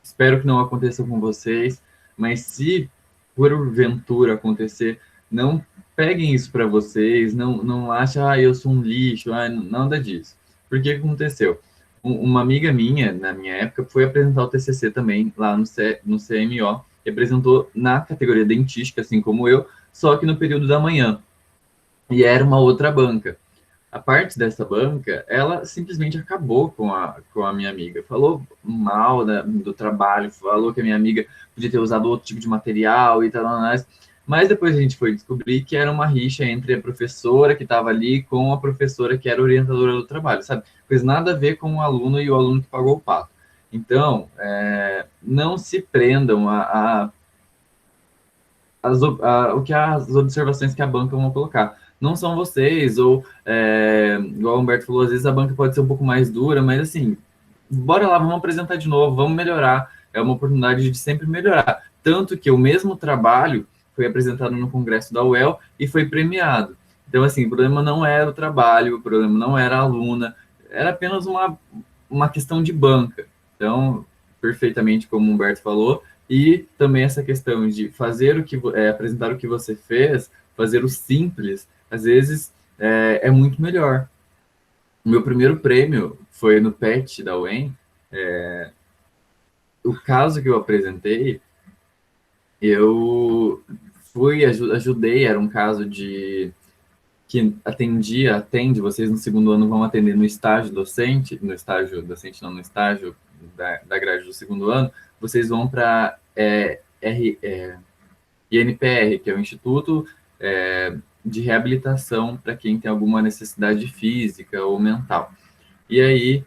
espero que não aconteça com vocês, mas se porventura acontecer, não peguem isso para vocês, não achem, eu sou um lixo, nada disso. Por que aconteceu? Uma amiga minha, na minha época, foi apresentar o TCC também, lá no CMO, e apresentou na categoria dentística, assim como eu, só que no período da manhã. E era uma outra banca. A parte dessa banca, ela simplesmente acabou com a minha amiga. Falou mal do trabalho, falou que a minha amiga podia ter usado outro tipo de material e tal, mas depois a gente foi descobrir que era uma rixa entre a professora que estava ali com a professora que era orientadora do trabalho, sabe? Pois nada a ver com o aluno e o aluno que pagou o pato. Então, não se prendam as observações que a banca vão colocar. Não são vocês, ou, igual o Humberto falou, às vezes a banca pode ser um pouco mais dura, mas assim, bora lá, vamos apresentar de novo, vamos melhorar. É uma oportunidade de sempre melhorar. Tanto que o mesmo trabalho foi apresentado no congresso da UEL e foi premiado. Então, assim, o problema não era o trabalho, o problema não era a aluna, era apenas uma questão de banca. Então, perfeitamente como o Humberto falou, e também essa questão de fazer apresentar o que você fez, fazer o simples, às vezes é muito melhor. O meu primeiro prêmio foi no PET da UEM. O caso que eu apresentei, eu ajudei, era um caso que atende, vocês no segundo ano vão atender no estágio docente não, no estágio da grade do segundo ano, vocês vão para INPR, que é o Instituto de Reabilitação para quem tem alguma necessidade física ou mental. E aí,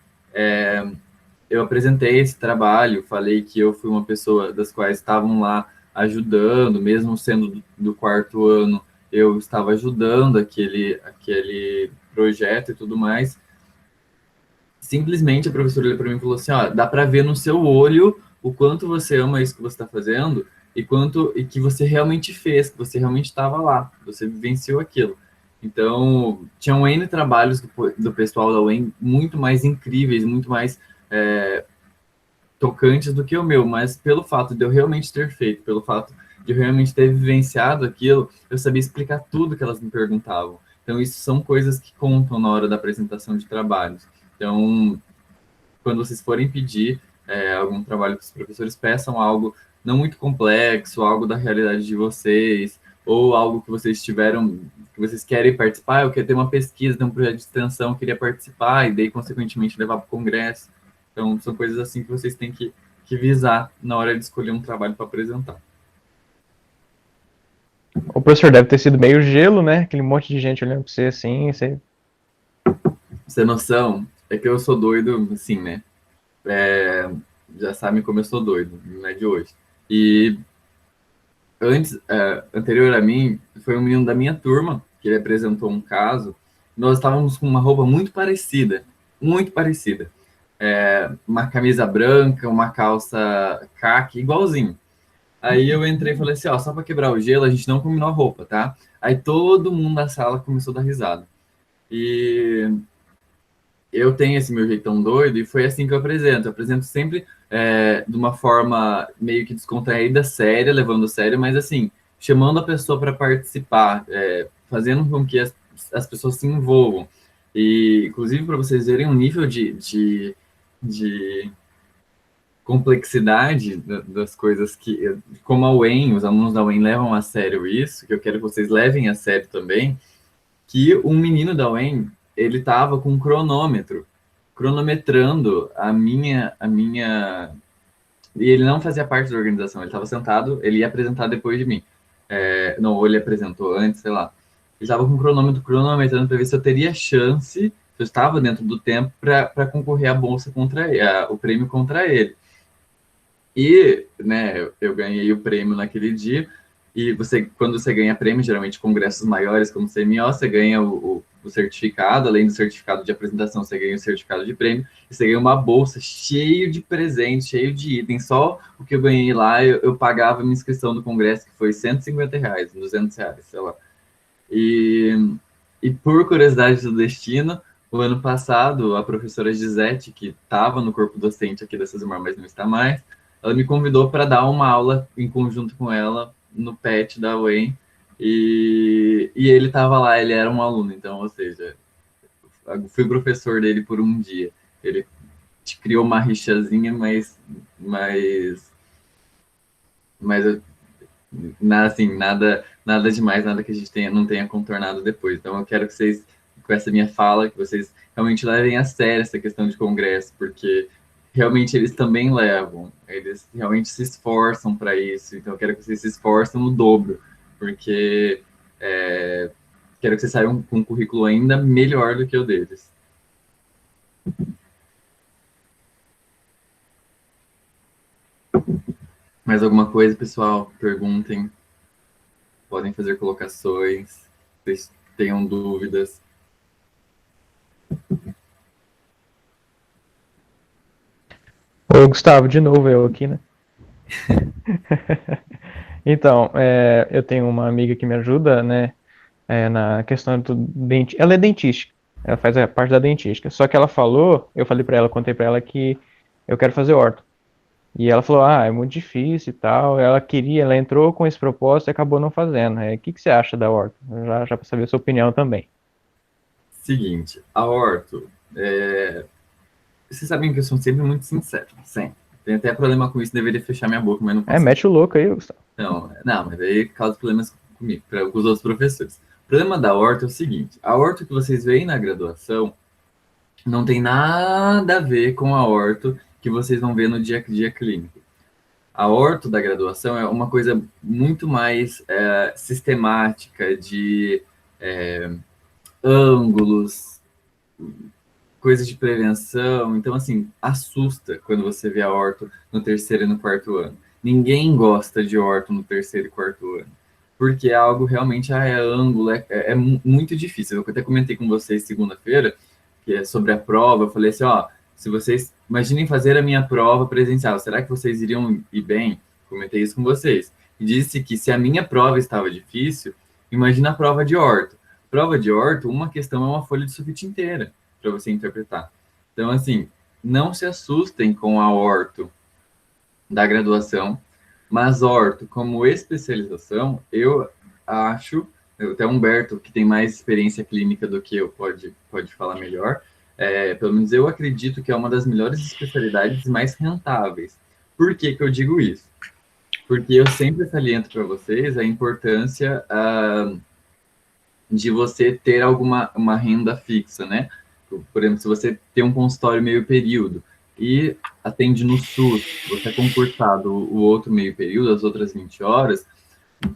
eu apresentei esse trabalho, falei que eu fui uma pessoa das quais estavam lá ajudando, mesmo sendo do quarto ano, eu estava ajudando aquele projeto e tudo mais. Simplesmente a professora olhou para mim e falou assim, dá para ver no seu olho o quanto você ama isso que você está fazendo e que você realmente fez, que você realmente estava lá, você vivenciou aquilo. Então, tinham N trabalhos do pessoal da UEM muito mais incríveis, muito mais tocantes do que o meu, mas pelo fato de eu realmente ter feito, pelo fato de eu realmente ter vivenciado aquilo, eu sabia explicar tudo que elas me perguntavam. Então, isso são coisas que contam na hora da apresentação de trabalhos. Então, quando vocês forem pedir algum trabalho para os professores, peçam algo não muito complexo, algo da realidade de vocês, ou algo que vocês tiveram, que vocês querem participar. Eu quero ter uma pesquisa, ter um projeto de extensão, eu queria participar, e daí, consequentemente, levar para o congresso. Então, são coisas assim que vocês têm que visar na hora de escolher um trabalho para apresentar. O professor deve ter sido meio gelo, né? Aquele monte de gente olhando para você assim, você... Você noção é que eu sou doido, assim, né? Já sabem como eu sou doido, não é de hoje. E anterior a mim, foi um menino da minha turma, que ele apresentou um caso. Nós estávamos com uma roupa muito parecida, muito parecida. Uma camisa branca, uma calça caqui, igualzinho. Aí eu entrei e falei assim, ó, só para quebrar o gelo, a gente não combinou a roupa, tá? Aí todo mundo da sala começou a dar risada. E eu tenho esse meu jeitão doido, e foi assim que eu apresento. Eu apresento sempre de uma forma meio que descontraída, séria, levando a sério, mas assim, chamando a pessoa para participar, fazendo com que as pessoas se envolvam. E, inclusive, para vocês verem um nível de complexidade das coisas que, como a UEM, os alunos da UEM levam a sério isso, que eu quero que vocês levem a sério também, que um menino da UEM, ele estava com um cronômetro, cronometrando a minha... E ele não fazia parte da organização, ele estava sentado, ele ia apresentar depois de mim. Não, ou ele apresentou antes, sei lá. Ele estava com um cronômetro cronometrando para ver se eu teria chance, se eu estava dentro do tempo, para concorrer à bolsa contra ele, o prêmio contra ele. E, né, eu ganhei o prêmio naquele dia. E quando você ganha prêmio, geralmente congressos maiores, como o CMO, você ganha o certificado, além do certificado de apresentação, você ganha o certificado de prêmio, e você ganha uma bolsa cheio de presentes, cheio de itens. Só o que eu ganhei lá, eu pagava a minha inscrição no congresso, que foi R$ 150, R$ 200, sei lá. E por curiosidade do destino, o ano passado, a professora Gisete, que estava no corpo docente aqui da Cesumar, mas não está mais, ela me convidou para dar uma aula em conjunto com ela no PET da UEM, e ele estava lá, ele era um aluno, então, ou seja, eu fui professor dele por um dia. Ele criou uma rixazinha, mas assim, nada demais, nada que a gente não tenha contornado depois. Então, eu quero que vocês, com essa minha fala, que vocês realmente levem a sério essa questão de congresso, porque realmente eles também levam, eles realmente se esforçam para isso. Então, eu quero que vocês se esforcem no dobro, porque quero que vocês saiam com um currículo ainda melhor do que o deles. Mais alguma coisa, pessoal? Perguntem. Podem fazer colocações. Vocês tenham dúvidas. Ô, Gustavo, de novo eu aqui, né? Então, eu tenho uma amiga que me ajuda, né, na questão do dente. Ela é dentista, ela faz a parte da dentística. Só que ela falou, eu falei pra ela, contei pra ela que eu quero fazer orto. E ela falou, é muito difícil e tal. Ela entrou com esse propósito e acabou não fazendo. O que você acha da orto? Já para saber a sua opinião também. Seguinte, a orto, vocês sabem que eu sou sempre muito sincero, sempre. Tenho até problema com isso, deveria fechar minha boca, mas não posso. Mete o louco aí, Gustavo. Não, mas aí causa problemas comigo, com os outros professores. O problema da orto é o seguinte, a orto que vocês veem na graduação não tem nada a ver com a orto que vocês vão ver no dia a dia clínico. A orto da graduação é uma coisa muito mais sistemática, de ângulos, coisas de prevenção. Então, assim, assusta quando você vê a orto no terceiro e no quarto ano. Ninguém gosta de orto no terceiro e quarto ano, porque é algo realmente, ângulo, é muito difícil. Eu até comentei com vocês segunda-feira, que é sobre a prova. Eu falei assim, se vocês imaginem fazer a minha prova presencial, será que vocês iriam ir bem? Comentei isso com vocês. E disse que se a minha prova estava difícil, imagina a prova de orto. prova de orto, uma questão é uma folha de sulfite inteira para você interpretar. Então, assim, não se assustem com a orto da graduação, mas orto como especialização, eu acho, até Humberto, que tem mais experiência clínica do que eu, pode falar melhor, pelo menos eu acredito que é uma das melhores especialidades mais rentáveis. Por que que eu digo isso? Porque eu sempre saliento para vocês a importância de você ter uma renda fixa, né? Por exemplo, se você tem um consultório meio período e atende no SUS, você é concursado o outro meio período, as outras 20 horas,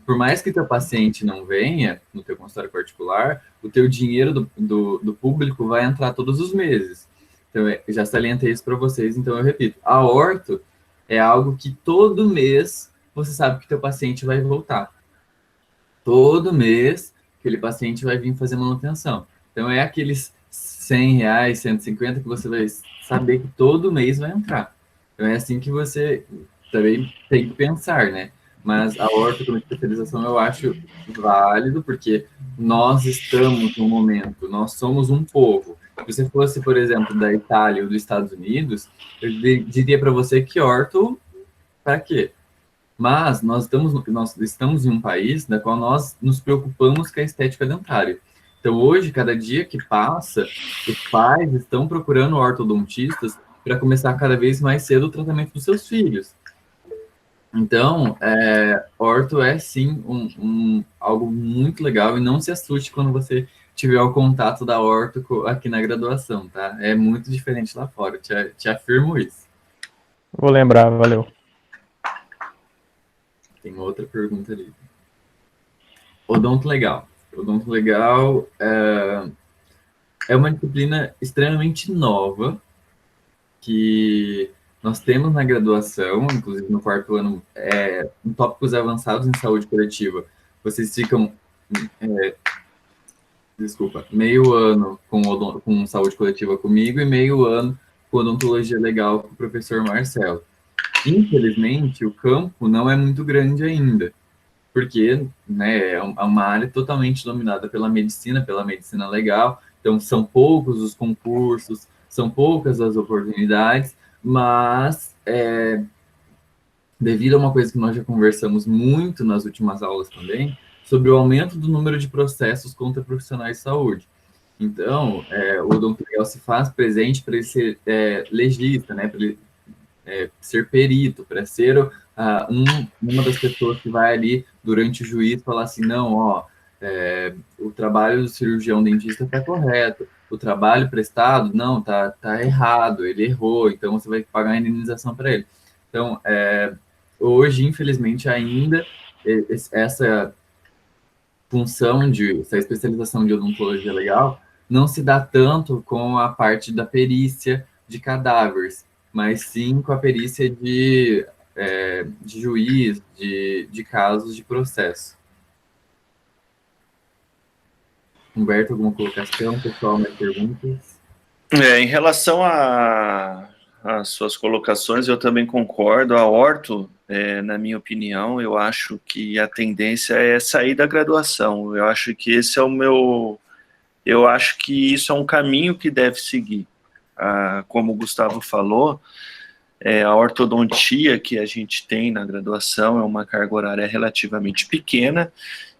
por mais que teu paciente não venha no teu consultório particular, o teu dinheiro do público vai entrar todos os meses. Então, eu já salientei isso para vocês, então eu repito, a orto é algo que todo mês você sabe que teu paciente vai voltar. Todo mês, aquele paciente vai vir fazer manutenção. Então, é aqueles R$100, 150 que você vai saber que todo mês vai entrar. Então, é assim que você também tem que pensar, né? Mas a orto como especialização eu acho válido, porque nós estamos no momento, nós somos um povo. Se você fosse, por exemplo, da Itália ou dos Estados Unidos, eu diria para você que orto, para quê? Mas nós estamos em um país na qual nós nos preocupamos com a estética dentária. Então, hoje, cada dia que passa, os pais estão procurando ortodontistas para começar cada vez mais cedo o tratamento dos seus filhos. Então, orto é sim algo muito legal e não se assuste quando você tiver o contato da orto aqui na graduação, tá? É muito diferente lá fora, te afirmo isso. Vou lembrar, valeu. Tem outra pergunta ali. Odonto legal. Odonto legal é uma disciplina extremamente nova que nós temos na graduação, inclusive no quarto ano, em tópicos avançados em saúde coletiva. Vocês ficam, meio ano com saúde coletiva comigo e meio ano com odontologia legal com o professor Marcelo. Infelizmente, o campo não é muito grande ainda, porque, né, é uma área totalmente dominada pela medicina legal, então são poucos os concursos, são poucas as oportunidades, mas devido a uma coisa que nós já conversamos muito nas últimas aulas também, sobre o aumento do número de processos contra profissionais de saúde. Então, o odonto legal se faz presente para ele ser legista, né, para ele ser perito, para ser uma das pessoas que vai ali durante o juízo falar assim, não, ó, o trabalho do cirurgião dentista está correto, o trabalho prestado, não, tá errado, ele errou, então você vai pagar a indenização para ele. Então, hoje, infelizmente, ainda essa função essa especialização de odontologia legal não se dá tanto com a parte da perícia de cadáveres, mas sim com a perícia de juiz, de casos de processo. Humberto, alguma colocação? Pessoal, mais perguntas? Em relação às suas colocações, eu também concordo. A orto, na minha opinião, eu acho que a tendência é sair da graduação. Eu acho que esse é eu acho que isso é um caminho que deve seguir. Como o Gustavo falou, a ortodontia que a gente tem na graduação é uma carga horária relativamente pequena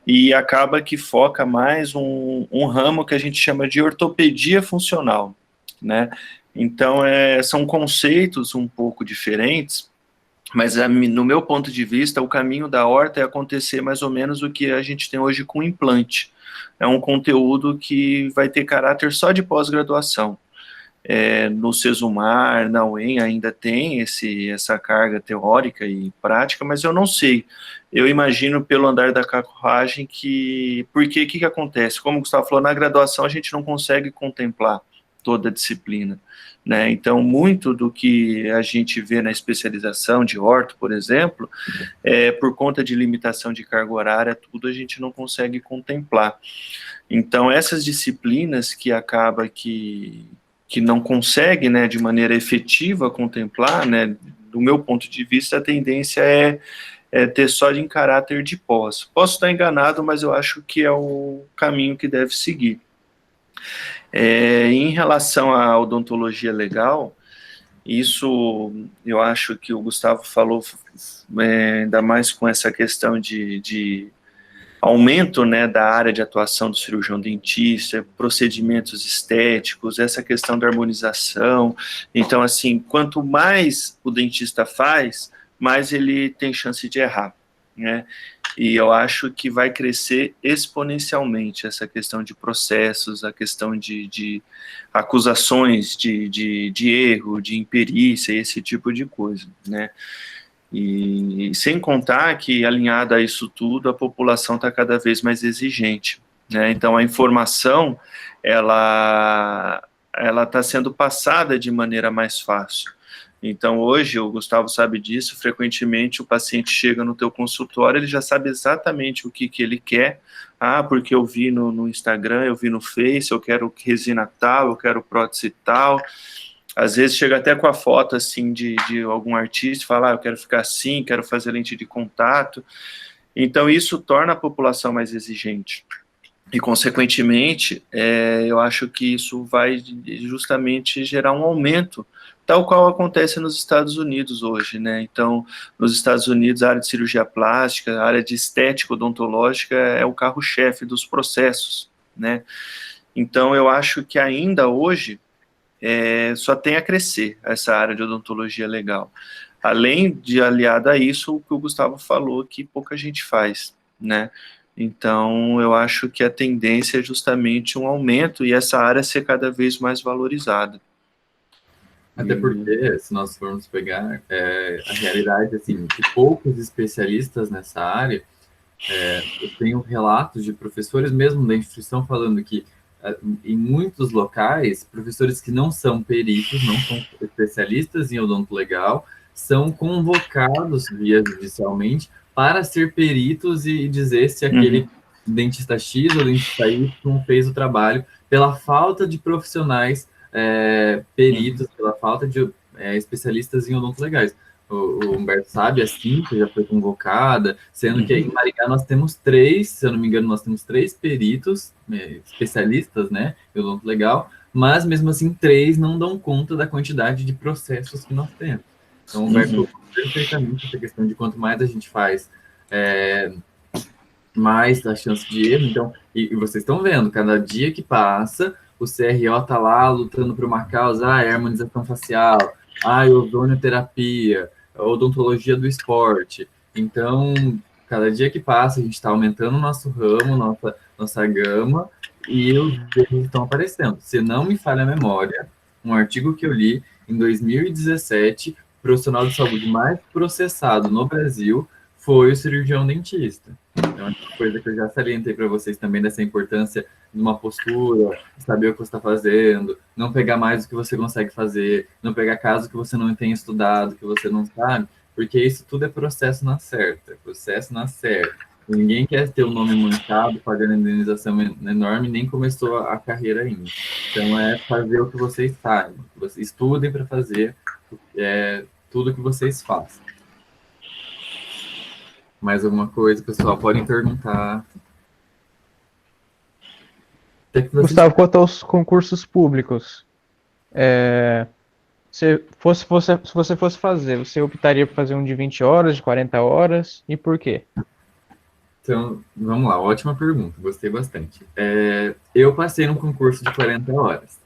e acaba que foca mais um ramo que a gente chama de ortopedia funcional, né? Então, são conceitos um pouco diferentes, mas no meu ponto de vista, o caminho da horta é acontecer mais ou menos o que a gente tem hoje com implante. É um conteúdo que vai ter caráter só de pós-graduação. No Sesumar, na UEM ainda tem essa carga teórica e prática, mas eu não sei. Eu imagino pelo andar da carruagem porque o que acontece? Como o Gustavo falou, na graduação a gente não consegue contemplar toda a disciplina, né? Então, muito do que a gente vê na especialização de orto, por exemplo, por conta de limitação de carga horária, tudo a gente não consegue contemplar. Então, essas disciplinas que acaba que não consegue, né, de maneira efetiva contemplar, né, do meu ponto de vista, a tendência ter só em caráter de pós. Posso estar enganado, mas eu acho que é o caminho que deve seguir. Em relação à odontologia legal, isso eu acho que o Gustavo falou, ainda mais com essa questão de aumento, né, da área de atuação do cirurgião dentista, procedimentos estéticos, essa questão da harmonização. Então, assim, quanto mais o dentista faz, mais ele tem chance de errar, né? E eu acho que vai crescer exponencialmente essa questão de processos, a questão de acusações de erro, de imperícia, esse tipo de coisa, né? E sem contar que, alinhada a isso tudo, a população está cada vez mais exigente, né? Então, a informação, ela está sendo passada de maneira mais fácil. Então, hoje, o Gustavo sabe disso, frequentemente o paciente chega no teu consultório, ele já sabe exatamente o que ele quer. Ah, porque eu vi no Instagram, eu vi no Face, eu quero resina tal, eu quero prótese tal. Às vezes chega até com a foto, assim, de algum artista, fala, eu quero ficar assim, quero fazer lente de contato. Então, isso torna a população mais exigente. E, consequentemente, eu acho que isso vai justamente gerar um aumento, tal qual acontece nos Estados Unidos hoje, né? Então, nos Estados Unidos, a área de cirurgia plástica, a área de estética odontológica é o carro-chefe dos processos, né? Então, eu acho que ainda hoje só tem a crescer essa área de odontologia legal. Além de, aliada a isso, o que o Gustavo falou, que pouca gente faz, né? Então, eu acho que a tendência é justamente um aumento e essa área ser cada vez mais valorizada. Até porque, se nós formos pegar a realidade, assim, de poucos especialistas nessa área, eu tenho relatos de professores mesmo da instituição falando que, em muitos locais, professores que não são peritos, não são especialistas em odonto legal, são convocados via judicialmente para ser peritos e dizer se aquele dentista X ou dentista Y fez o trabalho pela falta de profissionais peritos, pela falta de especialistas em odonto legais. O Humberto sabe, a Cíntia já foi convocada, sendo que em Maringá nós temos 3, se eu não me engano, nós temos 3 peritos, especialistas, né, em odonto legal, mas mesmo assim 3 não dão conta da quantidade de processos que nós temos. Então, o Humberto perfeitamente essa questão de quanto mais a gente faz, mais a chance de erro. Então, e vocês estão vendo, cada dia que passa, o CRO está lá lutando por uma causa, harmonização facial, ozonioterapia, odontologia do esporte. Então, cada dia que passa, a gente está aumentando o nosso ramo, nossa gama, e os erros estão aparecendo. Se não me falha a memória, um artigo que eu li em 2017, o profissional de saúde mais processado no Brasil foi o cirurgião dentista. Então, é uma coisa que eu já salientei para vocês também, dessa importância de uma postura, saber o que você está fazendo, não pegar mais do que você consegue fazer, não pegar caso que você não tenha estudado, que você não sabe, porque isso tudo é processo na certa, processo na certa. Ninguém quer ter o nome manchado, pagando indenização enorme, nem começou a carreira ainda. Então, é fazer o que vocês sabem, que vocês estudem para fazer tudo que vocês façam. Mais alguma coisa, pessoal? Podem perguntar. Gustavo, quanto aos concursos públicos, se você fosse fazer, você optaria por fazer um de 20 horas, de 40 horas, e por quê? Então, vamos lá, ótima pergunta, gostei bastante. Eu passei num concurso de 40 horas.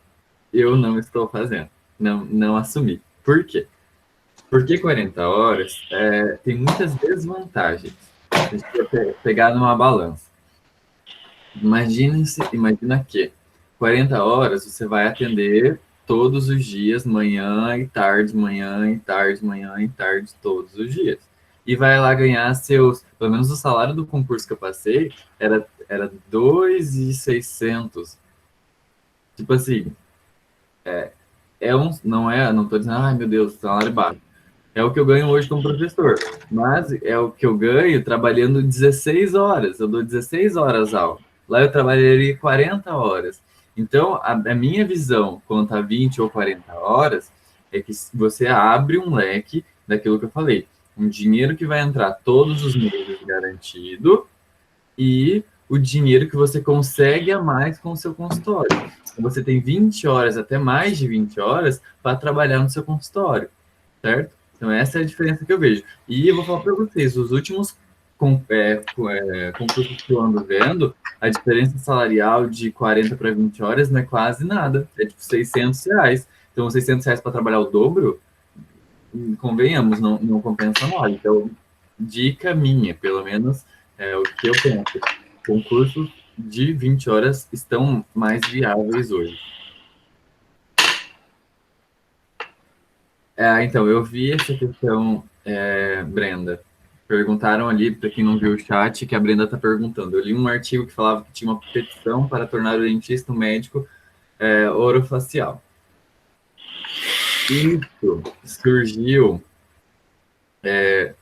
Eu não estou fazendo, não assumi. Por quê? Porque 40 horas tem muitas desvantagens. A gente vai pegar numa balança. Imagina que 40 horas você vai atender todos os dias, manhã e tarde, manhã e tarde, manhã e tarde, todos os dias. E vai lá ganhar pelo menos o salário do concurso que eu passei, era 2.600. Tipo assim, não tô dizendo, ai meu Deus, salário baixo. É o que eu ganho hoje como professor, mas é o que eu ganho trabalhando 16 horas. Eu dou 16 horas aula. Lá eu trabalharia 40 horas. Então, a minha visão quanto a 20 ou 40 horas é que você abre um leque daquilo que eu falei. Um dinheiro que vai entrar todos os meses garantido e o dinheiro que você consegue a mais com o seu consultório. Então, você tem 20 horas, até mais de 20 horas, para trabalhar no seu consultório, certo? Então, essa é a diferença que eu vejo. E eu vou falar para vocês, os últimos concursos que eu ando vendo, a diferença salarial de 40 para 20 horas não é quase nada, é tipo R$ 600. Então, R$ 600 para trabalhar o dobro, convenhamos, não compensa nada. Então, dica minha, pelo menos é o que eu penso. Concursos de 20 horas estão mais viáveis hoje. Então, eu vi essa questão, Brenda. Perguntaram ali, para quem não viu o chat, que a Brenda está perguntando. Eu li um artigo que falava que tinha uma petição para tornar o dentista um médico orofacial. Isso surgiu... até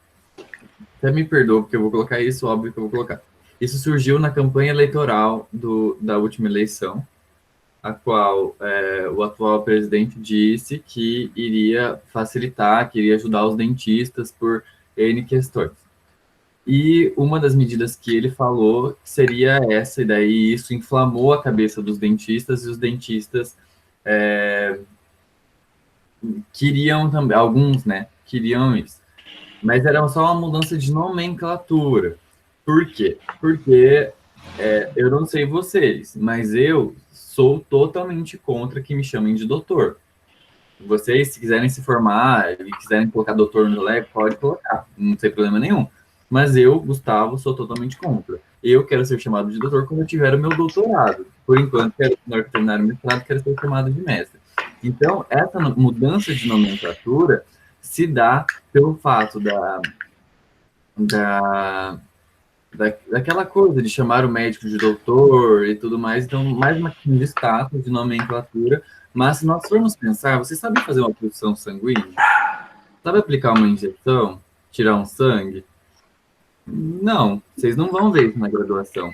me perdoa, porque eu vou colocar isso, óbvio que eu vou colocar. Isso surgiu na campanha eleitoral da última eleição, a qual o atual presidente disse que iria facilitar, que iria ajudar os dentistas por N questões. E uma das medidas que ele falou seria essa, e daí isso inflamou a cabeça dos dentistas, e os dentistas queriam também, alguns, né, queriam isso. Mas era só uma mudança de nomenclatura. Por quê? Porque eu não sei vocês, mas eu sou totalmente contra que me chamem de doutor. Vocês, se quiserem se formar e quiserem colocar doutor no lab, pode colocar, não tem problema nenhum. Mas eu, Gustavo, sou totalmente contra. Eu quero ser chamado de doutor quando eu tiver o meu doutorado. Por enquanto, na hora que terminar o mestrado, quero ser chamado de mestre. Então, essa mudança de nomenclatura se dá pelo fato daquela coisa de chamar o médico de doutor e tudo mais. Então, mais uma questão de status, de nomenclatura. Mas se nós formos pensar, você sabe fazer uma produção sanguínea? Sabe aplicar uma injeção? Tirar um sangue? Não, vocês não vão ver isso na graduação.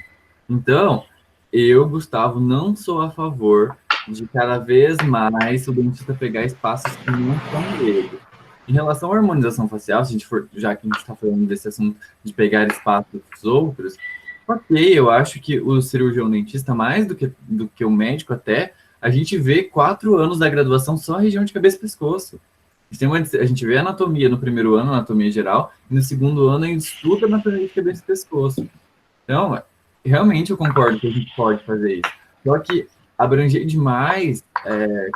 Então, eu, Gustavo, não sou a favor de cada vez mais o dentista pegar espaços que não são dele. Em relação à harmonização facial, se a gente for, já que a gente está falando desse assunto de pegar espaços dos outros, ok, eu acho que o cirurgião dentista, mais do que o médico até, a gente vê 4 anos da graduação só a região de cabeça e pescoço. A gente vê anatomia no primeiro ano, anatomia geral, e no segundo ano a gente estuda anatomia de cabeça e pescoço. Então, realmente eu concordo que a gente pode fazer isso. Só que abranger demais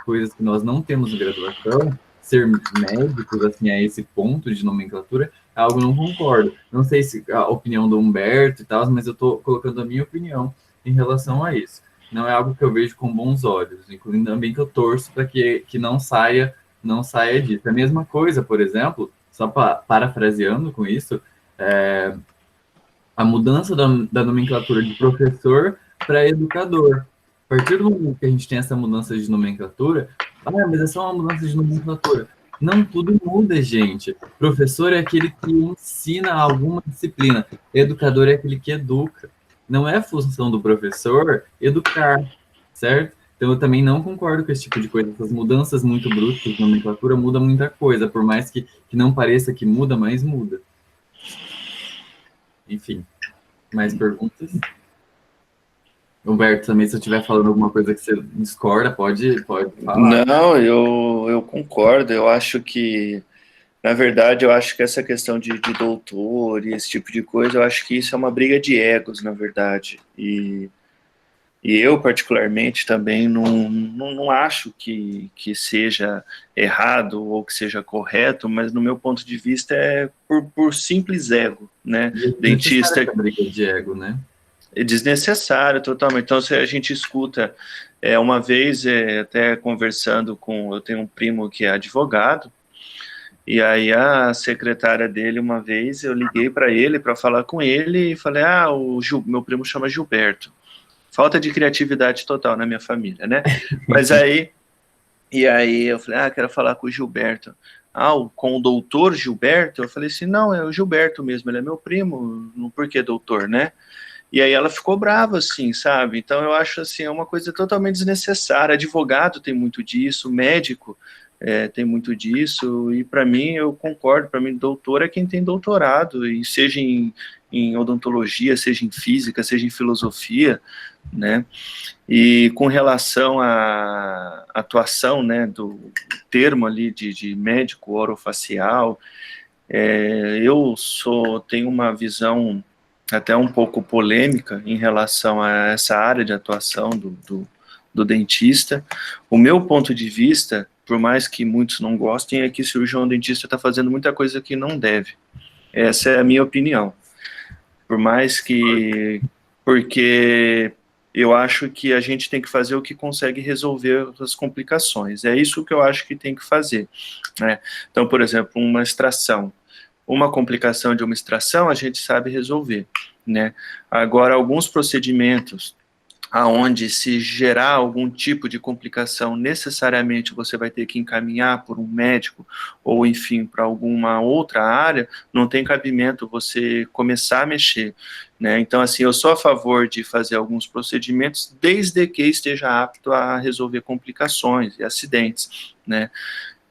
coisas que nós não temos na graduação, ser médicos, assim, a esse ponto de nomenclatura, é algo que eu não concordo. Não sei se a opinião do Humberto e tal, mas eu estou colocando a minha opinião em relação a isso. Não é algo que eu vejo com bons olhos, incluindo também que eu torço para que não saia disso. A mesma coisa, por exemplo, só parafraseando com isso, a mudança da nomenclatura de professor para educador. A partir do momento que a gente tem essa mudança de nomenclatura, mas é só uma mudança de nomenclatura. Não, tudo muda, gente. Professor é aquele que ensina alguma disciplina. Educador é aquele que educa. Não é função do professor educar, certo? Então, eu também não concordo com esse tipo de coisa. Essas mudanças muito bruscas de nomenclatura muda muita coisa, por mais que não pareça que muda, mas muda. Enfim, mais perguntas? Humberto, também, se eu estiver falando alguma coisa que você discorda, pode falar. Não, eu concordo. Eu acho que, na verdade, eu acho que essa questão de doutor e esse tipo de coisa, eu acho que isso é uma briga de egos, na verdade. E eu, particularmente, também não acho que seja errado ou que seja correto, mas, no meu ponto de vista, é por simples ego, né? Dentista... Essa briga de ego, né? É desnecessário, totalmente. Então, se a gente escuta, uma vez, até conversando eu tenho um primo que é advogado, e aí a secretária dele, uma vez, eu liguei para ele para falar com ele e falei, meu primo chama Gilberto. Falta de criatividade total na minha família, né? Mas aí eu falei, quero falar com o Gilberto. Com o doutor Gilberto? Eu falei assim, não, é o Gilberto mesmo, ele é meu primo, por que doutor, né? E aí ela ficou brava, assim, sabe? Então eu acho, assim, é uma coisa totalmente desnecessária. Advogado tem muito disso, médico tem muito disso, e para mim, eu concordo, para mim, doutor é quem tem doutorado, e seja em odontologia, seja em física, seja em filosofia, né? E com relação à atuação, né, do termo ali de médico orofacial, tenho uma visão até um pouco polêmica em relação a essa área de atuação do dentista. O meu ponto de vista, por mais que muitos não gostem, é que o cirurgião dentista está fazendo muita coisa que não deve. Essa é a minha opinião. Porque eu acho que a gente tem que fazer o que consegue resolver as complicações. É isso que eu acho que tem que fazer, né? Então, por exemplo, uma extração. Uma complicação de uma extração a gente sabe resolver, né? Agora, alguns procedimentos aonde se gerar algum tipo de complicação, necessariamente você vai ter que encaminhar por um médico ou, enfim, para alguma outra área, não tem cabimento você começar a mexer, né? Então, assim, eu sou a favor de fazer alguns procedimentos desde que esteja apto a resolver complicações e acidentes, né?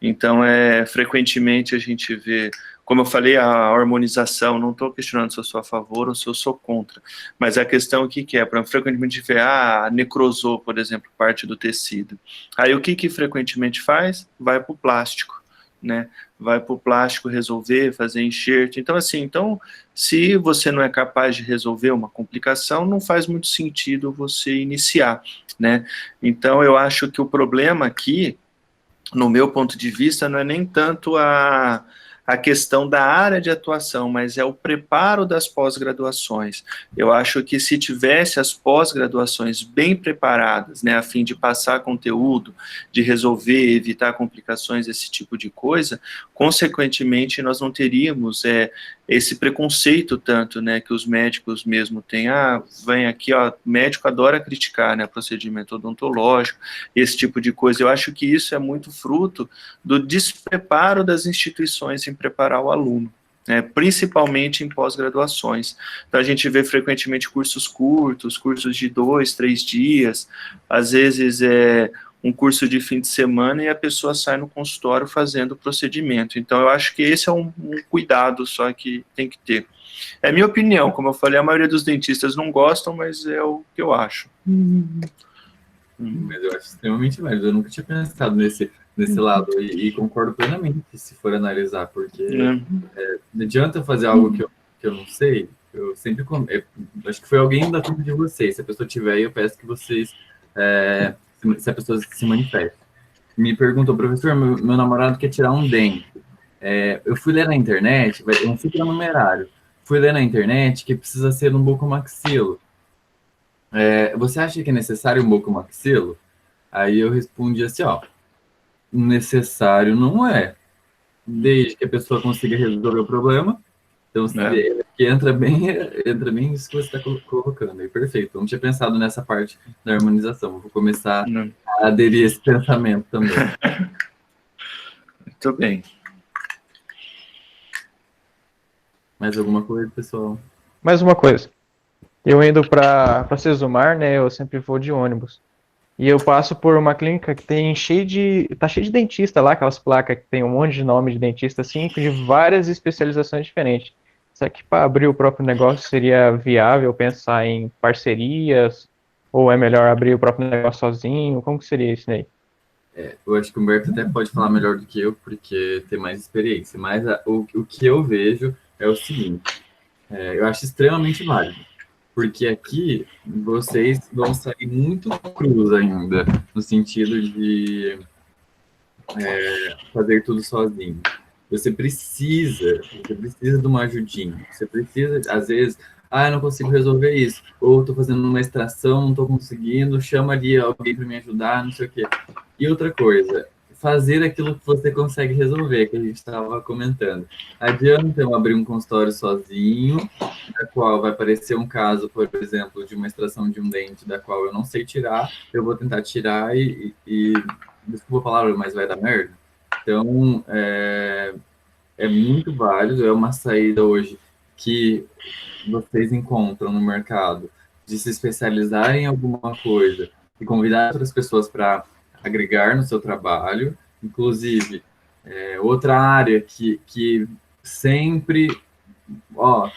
Então, frequentemente a gente vê, como eu falei, a harmonização, não estou questionando se eu sou a favor ou se eu sou contra, mas a questão aqui que frequentemente a gente vê, necrosou, por exemplo, parte do tecido. Aí o que frequentemente faz? Vai para o plástico, né? Vai para o plástico resolver, fazer enxerto. Então, assim, se você não é capaz de resolver uma complicação, não faz muito sentido você iniciar, né? Então, eu acho que o problema aqui, no meu ponto de vista, não é nem tanto a questão da área de atuação, mas é o preparo das pós-graduações. Eu acho que se tivesse as pós-graduações bem preparadas, né, a fim de passar conteúdo, de resolver, evitar complicações, esse tipo de coisa, consequentemente nós não teríamos esse preconceito tanto, né, que os médicos mesmo têm. Vem aqui, médico adora criticar, né, procedimento odontológico, esse tipo de coisa. Eu acho que isso é muito fruto do despreparo das instituições em preparar o aluno, né, principalmente em pós-graduações. Então, a gente vê frequentemente cursos curtos, cursos de 2, 3 dias, às vezes um curso de fim de semana e a pessoa sai no consultório fazendo o procedimento. Então, eu acho que esse é um cuidado só que tem que ter. É minha opinião, como eu falei, a maioria dos dentistas não gostam, mas é o que eu acho. Mas eu acho extremamente válido, eu nunca tinha pensado nesse lado, e concordo plenamente, se for analisar, porque não adianta fazer algo que eu não sei, eu sempre, acho que foi alguém da turma de vocês, se a pessoa tiver, eu peço que vocês, se a pessoa se manifeste. Me perguntou, professor, meu namorado quer tirar um dente, eu fui ler na internet, é um supranumerário, fui ler na internet que precisa ser um bucomaxilo. Você acha que é necessário um bucomaxilo? Aí eu respondi assim, necessário não é, desde que a pessoa consiga resolver o problema. Então, que entra bem isso que você está colocando aí, perfeito. Eu não tinha pensado nessa parte da harmonização, vou começar a aderir a esse pensamento também. Muito bem. Mais alguma coisa, pessoal? Mais uma coisa. Eu indo para Sesumar, né, eu sempre vou de ônibus. E eu passo por uma clínica que tá cheio de dentista lá, aquelas placas que tem um monte de nome de dentista, assim, de várias especializações diferentes. Será que para abrir o próprio negócio seria viável pensar em parcerias? Ou é melhor abrir o próprio negócio sozinho? Como que seria isso aí? Eu acho que o Humberto até pode falar melhor do que eu, porque tem mais experiência. Mas o que eu vejo é o seguinte, eu acho extremamente válido. Porque aqui vocês vão sair muito crus ainda, no sentido de fazer tudo sozinho. Você precisa de uma ajudinha. Você precisa, às vezes, eu não consigo resolver isso. Ou estou fazendo uma extração, não estou conseguindo, chama ali alguém para me ajudar, não sei o quê. E outra coisa, fazer aquilo que você consegue resolver, que a gente estava comentando. Adianta eu abrir um consultório sozinho, da qual vai aparecer um caso, por exemplo, de uma extração de um dente da qual eu não sei tirar, eu vou tentar tirar e desculpa a palavra, mas vai dar merda. Então, é muito válido, é uma saída hoje que vocês encontram no mercado de se especializar em alguma coisa e convidar outras pessoas para agregar no seu trabalho, Inclusive, outra área que sempre... Ó,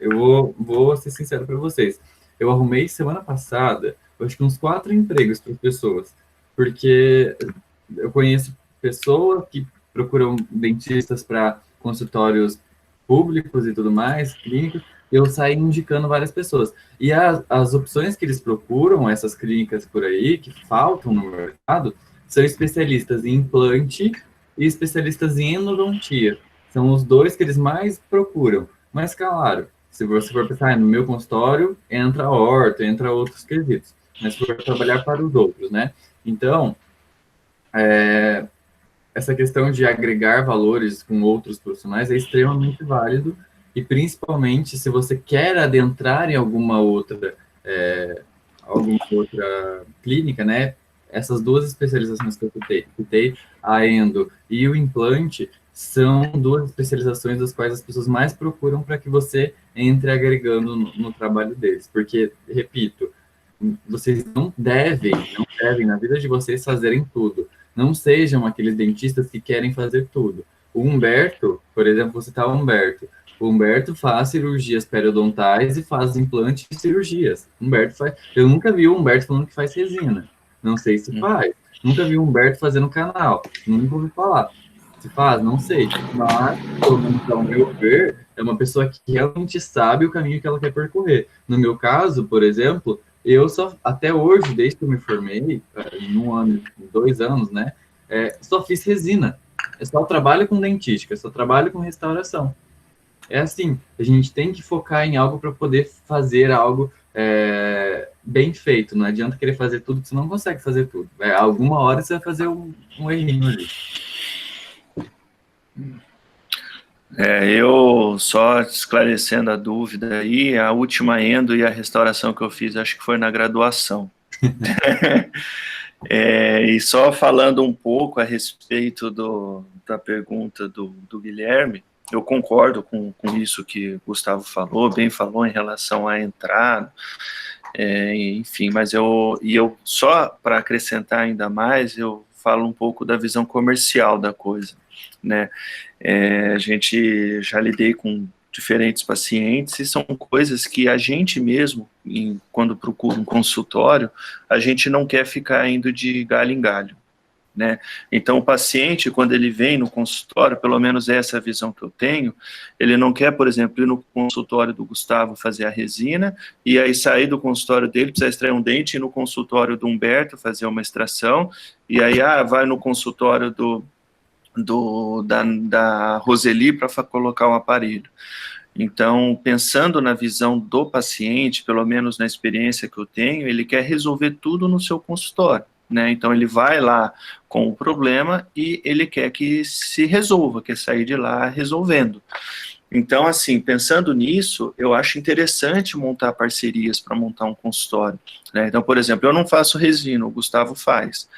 eu vou ser sincero para vocês. Eu arrumei semana passada, eu acho que uns 4 empregos para pessoas, porque eu conheço pessoas que procuram dentistas para consultórios públicos e tudo mais, clínicos, e eu saí indicando várias pessoas. E as opções que eles procuram, essas clínicas por aí, que faltam no mercado, são especialistas em implante e especialistas em endodontia. São os dois que eles mais procuram. Mas, claro, se você for pensar no meu consultório, entra a horta, entra outros quesitos. Mas se for trabalhar para os outros, né? Então, essa questão de agregar valores com outros profissionais é extremamente válido, e principalmente se você quer adentrar em alguma outra clínica, né? Essas duas especializações que eu citei, a endo e o implante, são duas especializações das quais as pessoas mais procuram para que você entre agregando no trabalho deles. Porque, repito, vocês não devem, na vida de vocês, fazerem tudo. Não sejam aqueles dentistas que querem fazer tudo. O Humberto, por exemplo, vou citar o Humberto. O Humberto faz cirurgias periodontais e faz implantes e cirurgias. Humberto faz... Eu nunca vi o Humberto falando que faz resina. Não sei se faz. Nunca vi o Humberto fazendo canal. Nunca ouvi falar. Se faz, não sei. Mas, pelo menos ao meu ver, é uma pessoa que realmente sabe o caminho que ela quer percorrer. No meu caso, por exemplo, eu só, até hoje, desde que eu me formei, em 1 ano, 2 anos, né, só fiz resina. Eu só trabalho com dentística, só trabalho com restauração. É assim, a gente tem que focar em algo para poder fazer algo bem feito. Não adianta querer fazer tudo, que você não consegue fazer tudo. Alguma hora você vai fazer um errinho ali. Eu só esclarecendo a dúvida aí, a última endo e a restauração que eu fiz, acho que foi na graduação. E só falando um pouco a respeito da pergunta do Guilherme, eu concordo com isso que o Gustavo falou, bem falou em relação à entrada, enfim, mas eu só para acrescentar ainda mais, eu falo um pouco da visão comercial da coisa, né? A gente já lidei com diferentes pacientes e são coisas que a gente mesmo, quando procura um consultório, a gente não quer ficar indo de galho em galho, né? Então o paciente, quando ele vem no consultório, pelo menos essa é a visão que eu tenho, ele não quer, por exemplo, ir no consultório do Gustavo fazer a resina e aí sair do consultório dele, precisar extrair um dente, ir no consultório do Humberto fazer uma extração e aí vai no consultório da Roseli para colocar o aparelho. Então, pensando na visão do paciente, pelo menos na experiência que eu tenho, ele quer resolver tudo no seu consultório, né? Então, ele vai lá com o problema e ele quer que se resolva, quer sair de lá resolvendo. Então, assim, pensando nisso, eu acho interessante montar parcerias para montar um consultório, né? Então, por exemplo, eu não faço resina, o Gustavo faz.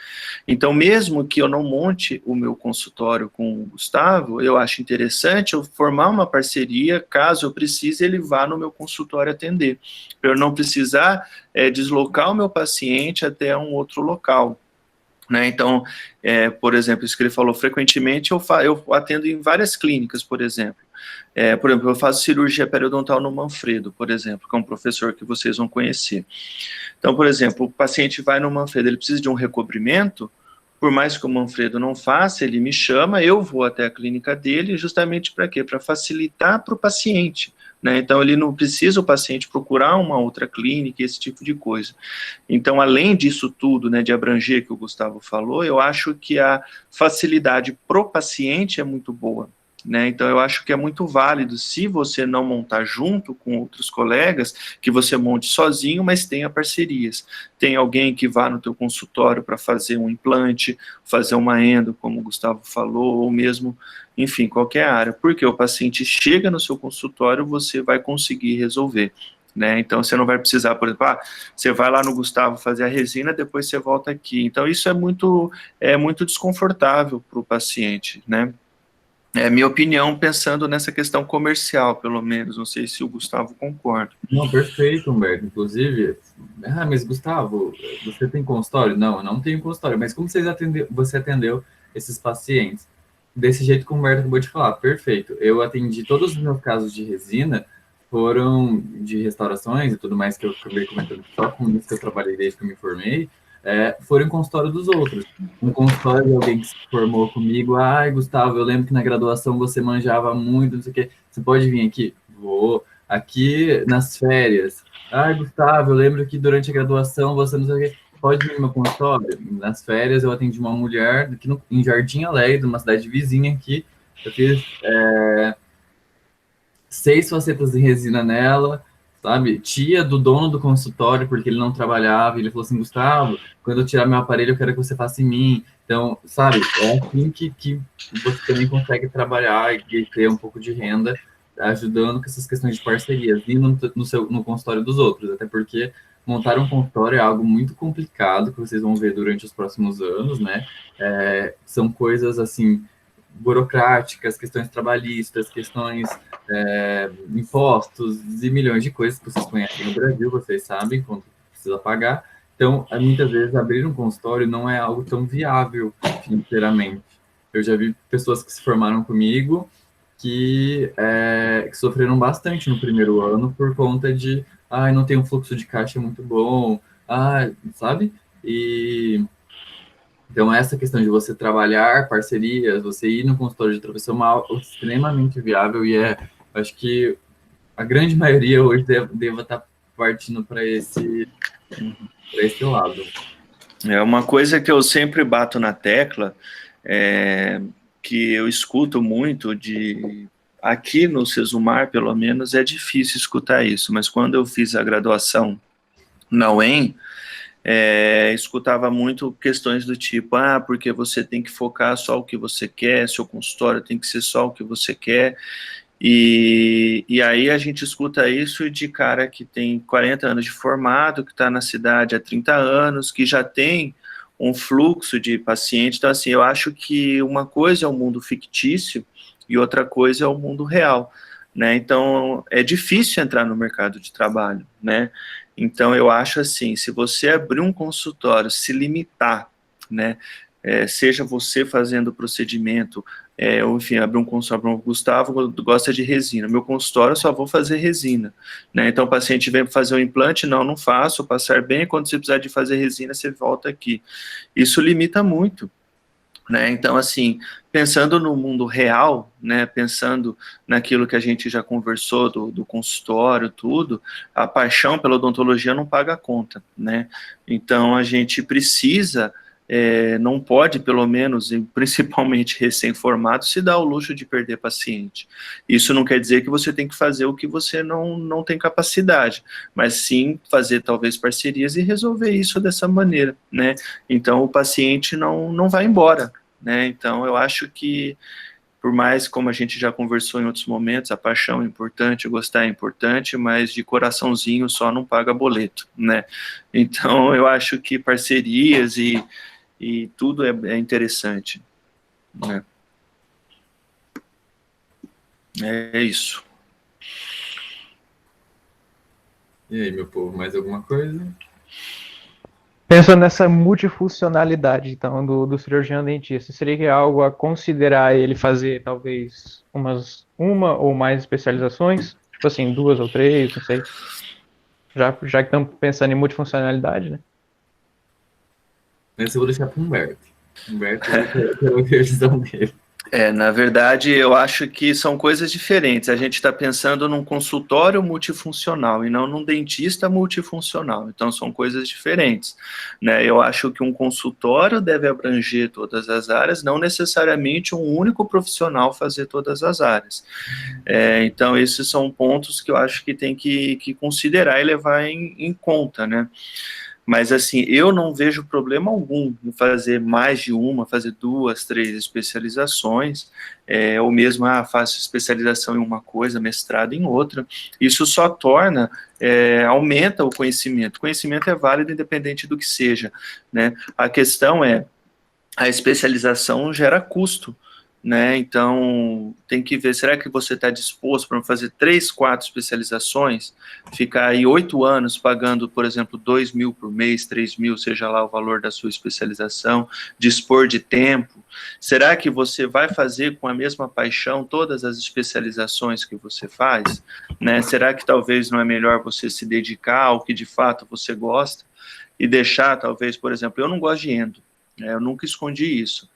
Então, mesmo que eu não monte o meu consultório com o Gustavo, eu acho interessante eu formar uma parceria, caso eu precise, ele vá no meu consultório atender, para eu não precisar deslocar o meu paciente até um outro local, né? Então, por exemplo, isso que ele falou, frequentemente eu atendo em várias clínicas, por exemplo. Por exemplo, eu faço cirurgia periodontal no Manfredo, por exemplo, que é um professor que vocês vão conhecer. Então, por exemplo, o paciente vai no Manfredo, ele precisa de um recobrimento, por mais que o Manfredo não faça, ele me chama, eu vou até a clínica dele, justamente para quê? Para facilitar para o paciente, né? Então, ele não precisa o paciente procurar uma outra clínica, esse tipo de coisa. Então, além disso tudo, né, de abranger que o Gustavo falou, eu acho que a facilidade pro paciente é muito boa, né? Então, eu acho que é muito válido, se você não montar junto com outros colegas, que você monte sozinho, mas tenha parcerias. Tem alguém que vá no teu consultório para fazer um implante, fazer uma endo, como o Gustavo falou, ou mesmo, enfim, qualquer área. Porque o paciente chega no seu consultório, você vai conseguir resolver, né? Então, você não vai precisar, por exemplo, você vai lá no Gustavo fazer a resina, depois você volta aqui. Então, isso é muito desconfortável para o paciente, né? É minha opinião, pensando nessa questão comercial, pelo menos. Não sei se o Gustavo concorda. Não, perfeito, Humberto. Inclusive, mas Gustavo, você tem consultório? Não, eu não tenho consultório. Mas como você atendeu esses pacientes. Desse jeito como o Humberto acabou de falar, perfeito. Eu atendi todos os meus casos de resina, foram de restaurações e tudo mais que eu acabei comentando, só com isso que eu trabalhei desde que eu me formei, foram em consultório dos outros. Um consultório de alguém que se formou comigo, ai, Gustavo, eu lembro que na graduação você manjava muito, não sei o quê, você pode vir aqui? Vou. Aqui nas férias, ai, Gustavo, eu lembro que durante a graduação você não sei o quê, pode vir no meu consultório? Nas férias eu atendi uma mulher aqui em Jardim Alegre, numa cidade vizinha aqui, eu fiz 6 facetas de resina nela, sabe? Tia do dono do consultório, porque ele não trabalhava, e ele falou assim, Gustavo, quando eu tirar meu aparelho, eu quero que você faça em mim. Então, sabe, é assim que você também consegue trabalhar e ter um pouco de renda, ajudando com essas questões de parcerias, e no consultório dos outros, até porque montar um consultório é algo muito complicado, que vocês vão ver durante os próximos anos, né? São coisas, assim, burocráticas, questões trabalhistas, questões impostos e milhões de coisas que vocês conhecem no Brasil, vocês sabem quanto precisa pagar. Então, muitas vezes, abrir um consultório não é algo tão viável financeiramente. Eu já vi pessoas que se formaram comigo que sofreram bastante no primeiro ano por conta de, não tem um fluxo de caixa muito bom, sabe? E então, essa questão de você trabalhar parcerias, você ir no consultório de outra pessoa é algo extremamente viável e acho que a grande maioria hoje deva estar partindo para esse lado. É uma coisa que eu sempre bato na tecla, que eu escuto muito aqui no Sesumar, pelo menos, é difícil escutar isso, mas quando eu fiz a graduação na UEM, escutava muito questões do tipo, porque você tem que focar só o que você quer, seu consultório tem que ser só o que você quer, e aí a gente escuta isso de cara que tem 40 anos de formado, que está na cidade há 30 anos, que já tem um fluxo de paciente. Então, assim, eu acho que uma coisa é o mundo fictício e outra coisa é o mundo real, né? Então, é difícil entrar no mercado de trabalho, né? Então, eu acho assim, se você abrir um consultório, se limitar, né? Seja você fazendo o procedimento, ou enfim, abrir um consultório, o Gustavo gosta de resina, meu consultório eu só vou fazer resina, né? Então o paciente vem fazer o implante, não faço, passar bem, quando você precisar de fazer resina, você volta aqui. Isso limita muito, né? Então, assim, pensando no mundo real, né, pensando naquilo que a gente já conversou do consultório, tudo, a paixão pela odontologia não paga a conta, né? Então, a gente precisa, não pode, pelo menos, principalmente recém-formado, se dar o luxo de perder paciente. Isso não quer dizer que você tem que fazer o que você não tem capacidade, mas sim fazer, talvez, parcerias e resolver isso dessa maneira, né? Então, o paciente não vai embora, né? Então, eu acho que, por mais, como a gente já conversou em outros momentos, a paixão é importante, gostar é importante, mas de coraçãozinho só não paga boleto, né? Então, eu acho que parcerias e tudo é interessante, né? É isso. E aí, meu povo, mais alguma coisa? Pensando nessa multifuncionalidade, então, do cirurgião dentista, seria que é algo a considerar ele fazer, talvez, uma ou mais especializações? Tipo assim, 2 ou 3, não sei. Já que estamos pensando em multifuncionalidade, né? Esse eu vou deixar para o Humberto. Humberto, eu quero ouvir a visão dele. Na verdade, eu acho que são coisas diferentes. A gente está pensando num consultório multifuncional e não num dentista multifuncional. Então, são coisas diferentes, né? Eu acho que um consultório deve abranger todas as áreas, não necessariamente um único profissional fazer todas as áreas. Então, esses são pontos que eu acho que tem que considerar e levar em conta, né? Mas, assim, eu não vejo problema algum em fazer mais de uma, fazer 2, 3 especializações, ou mesmo, faço especialização em uma coisa, mestrado em outra. Isso só torna, aumenta o conhecimento. O conhecimento é válido independente do que seja, né? A questão é, a especialização gera custo, né? Então, tem que ver, será que você está disposto para fazer 3, 4 especializações, ficar aí 8 anos pagando, por exemplo, 2 mil por mês, 3 mil, seja lá o valor da sua especialização, dispor de tempo? Será que você vai fazer com a mesma paixão todas as especializações que você faz, né? Será que talvez não é melhor você se dedicar ao que de fato você gosta e deixar, talvez, por exemplo, eu não gosto de endo, né? Eu nunca escondi isso.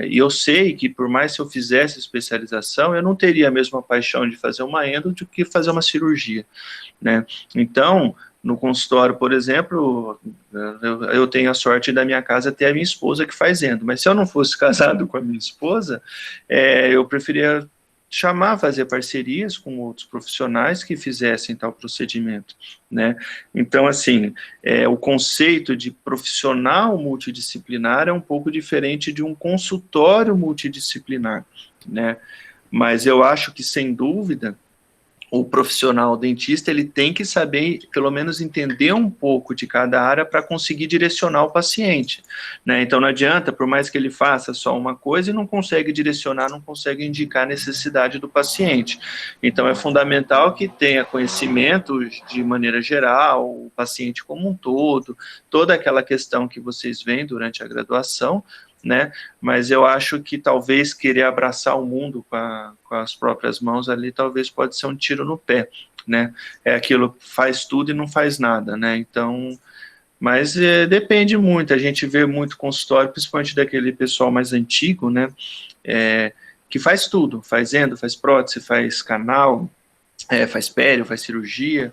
E eu sei que por mais que eu fizesse especialização, eu não teria a mesma paixão de fazer uma endo do que fazer uma cirurgia, né? Então, no consultório, por exemplo, eu tenho a sorte da minha casa ter a minha esposa que faz endo, mas se eu não fosse casado com a minha esposa, eu preferia fazer parcerias com outros profissionais que fizessem tal procedimento, né? Então, assim, o conceito de profissional multidisciplinar é um pouco diferente de um consultório multidisciplinar, né? Mas eu acho que, sem dúvida, o profissional dentista, ele tem que saber, pelo menos entender um pouco de cada área para conseguir direcionar o paciente, né? Então não adianta, por mais que ele faça só uma coisa e não consegue direcionar, não consegue indicar a necessidade do paciente. Então é fundamental que tenha conhecimento de maneira geral, o paciente como um todo, toda aquela questão que vocês veem durante a graduação, né? Mas eu acho que talvez querer abraçar o mundo com as próprias mãos ali, talvez pode ser um tiro no pé, né? É aquilo, faz tudo e não faz nada, né? Então, mas depende muito, a gente vê muito consultório, principalmente daquele pessoal mais antigo, né? Que faz tudo, faz endo, faz prótese, faz canal, faz pério, faz cirurgia.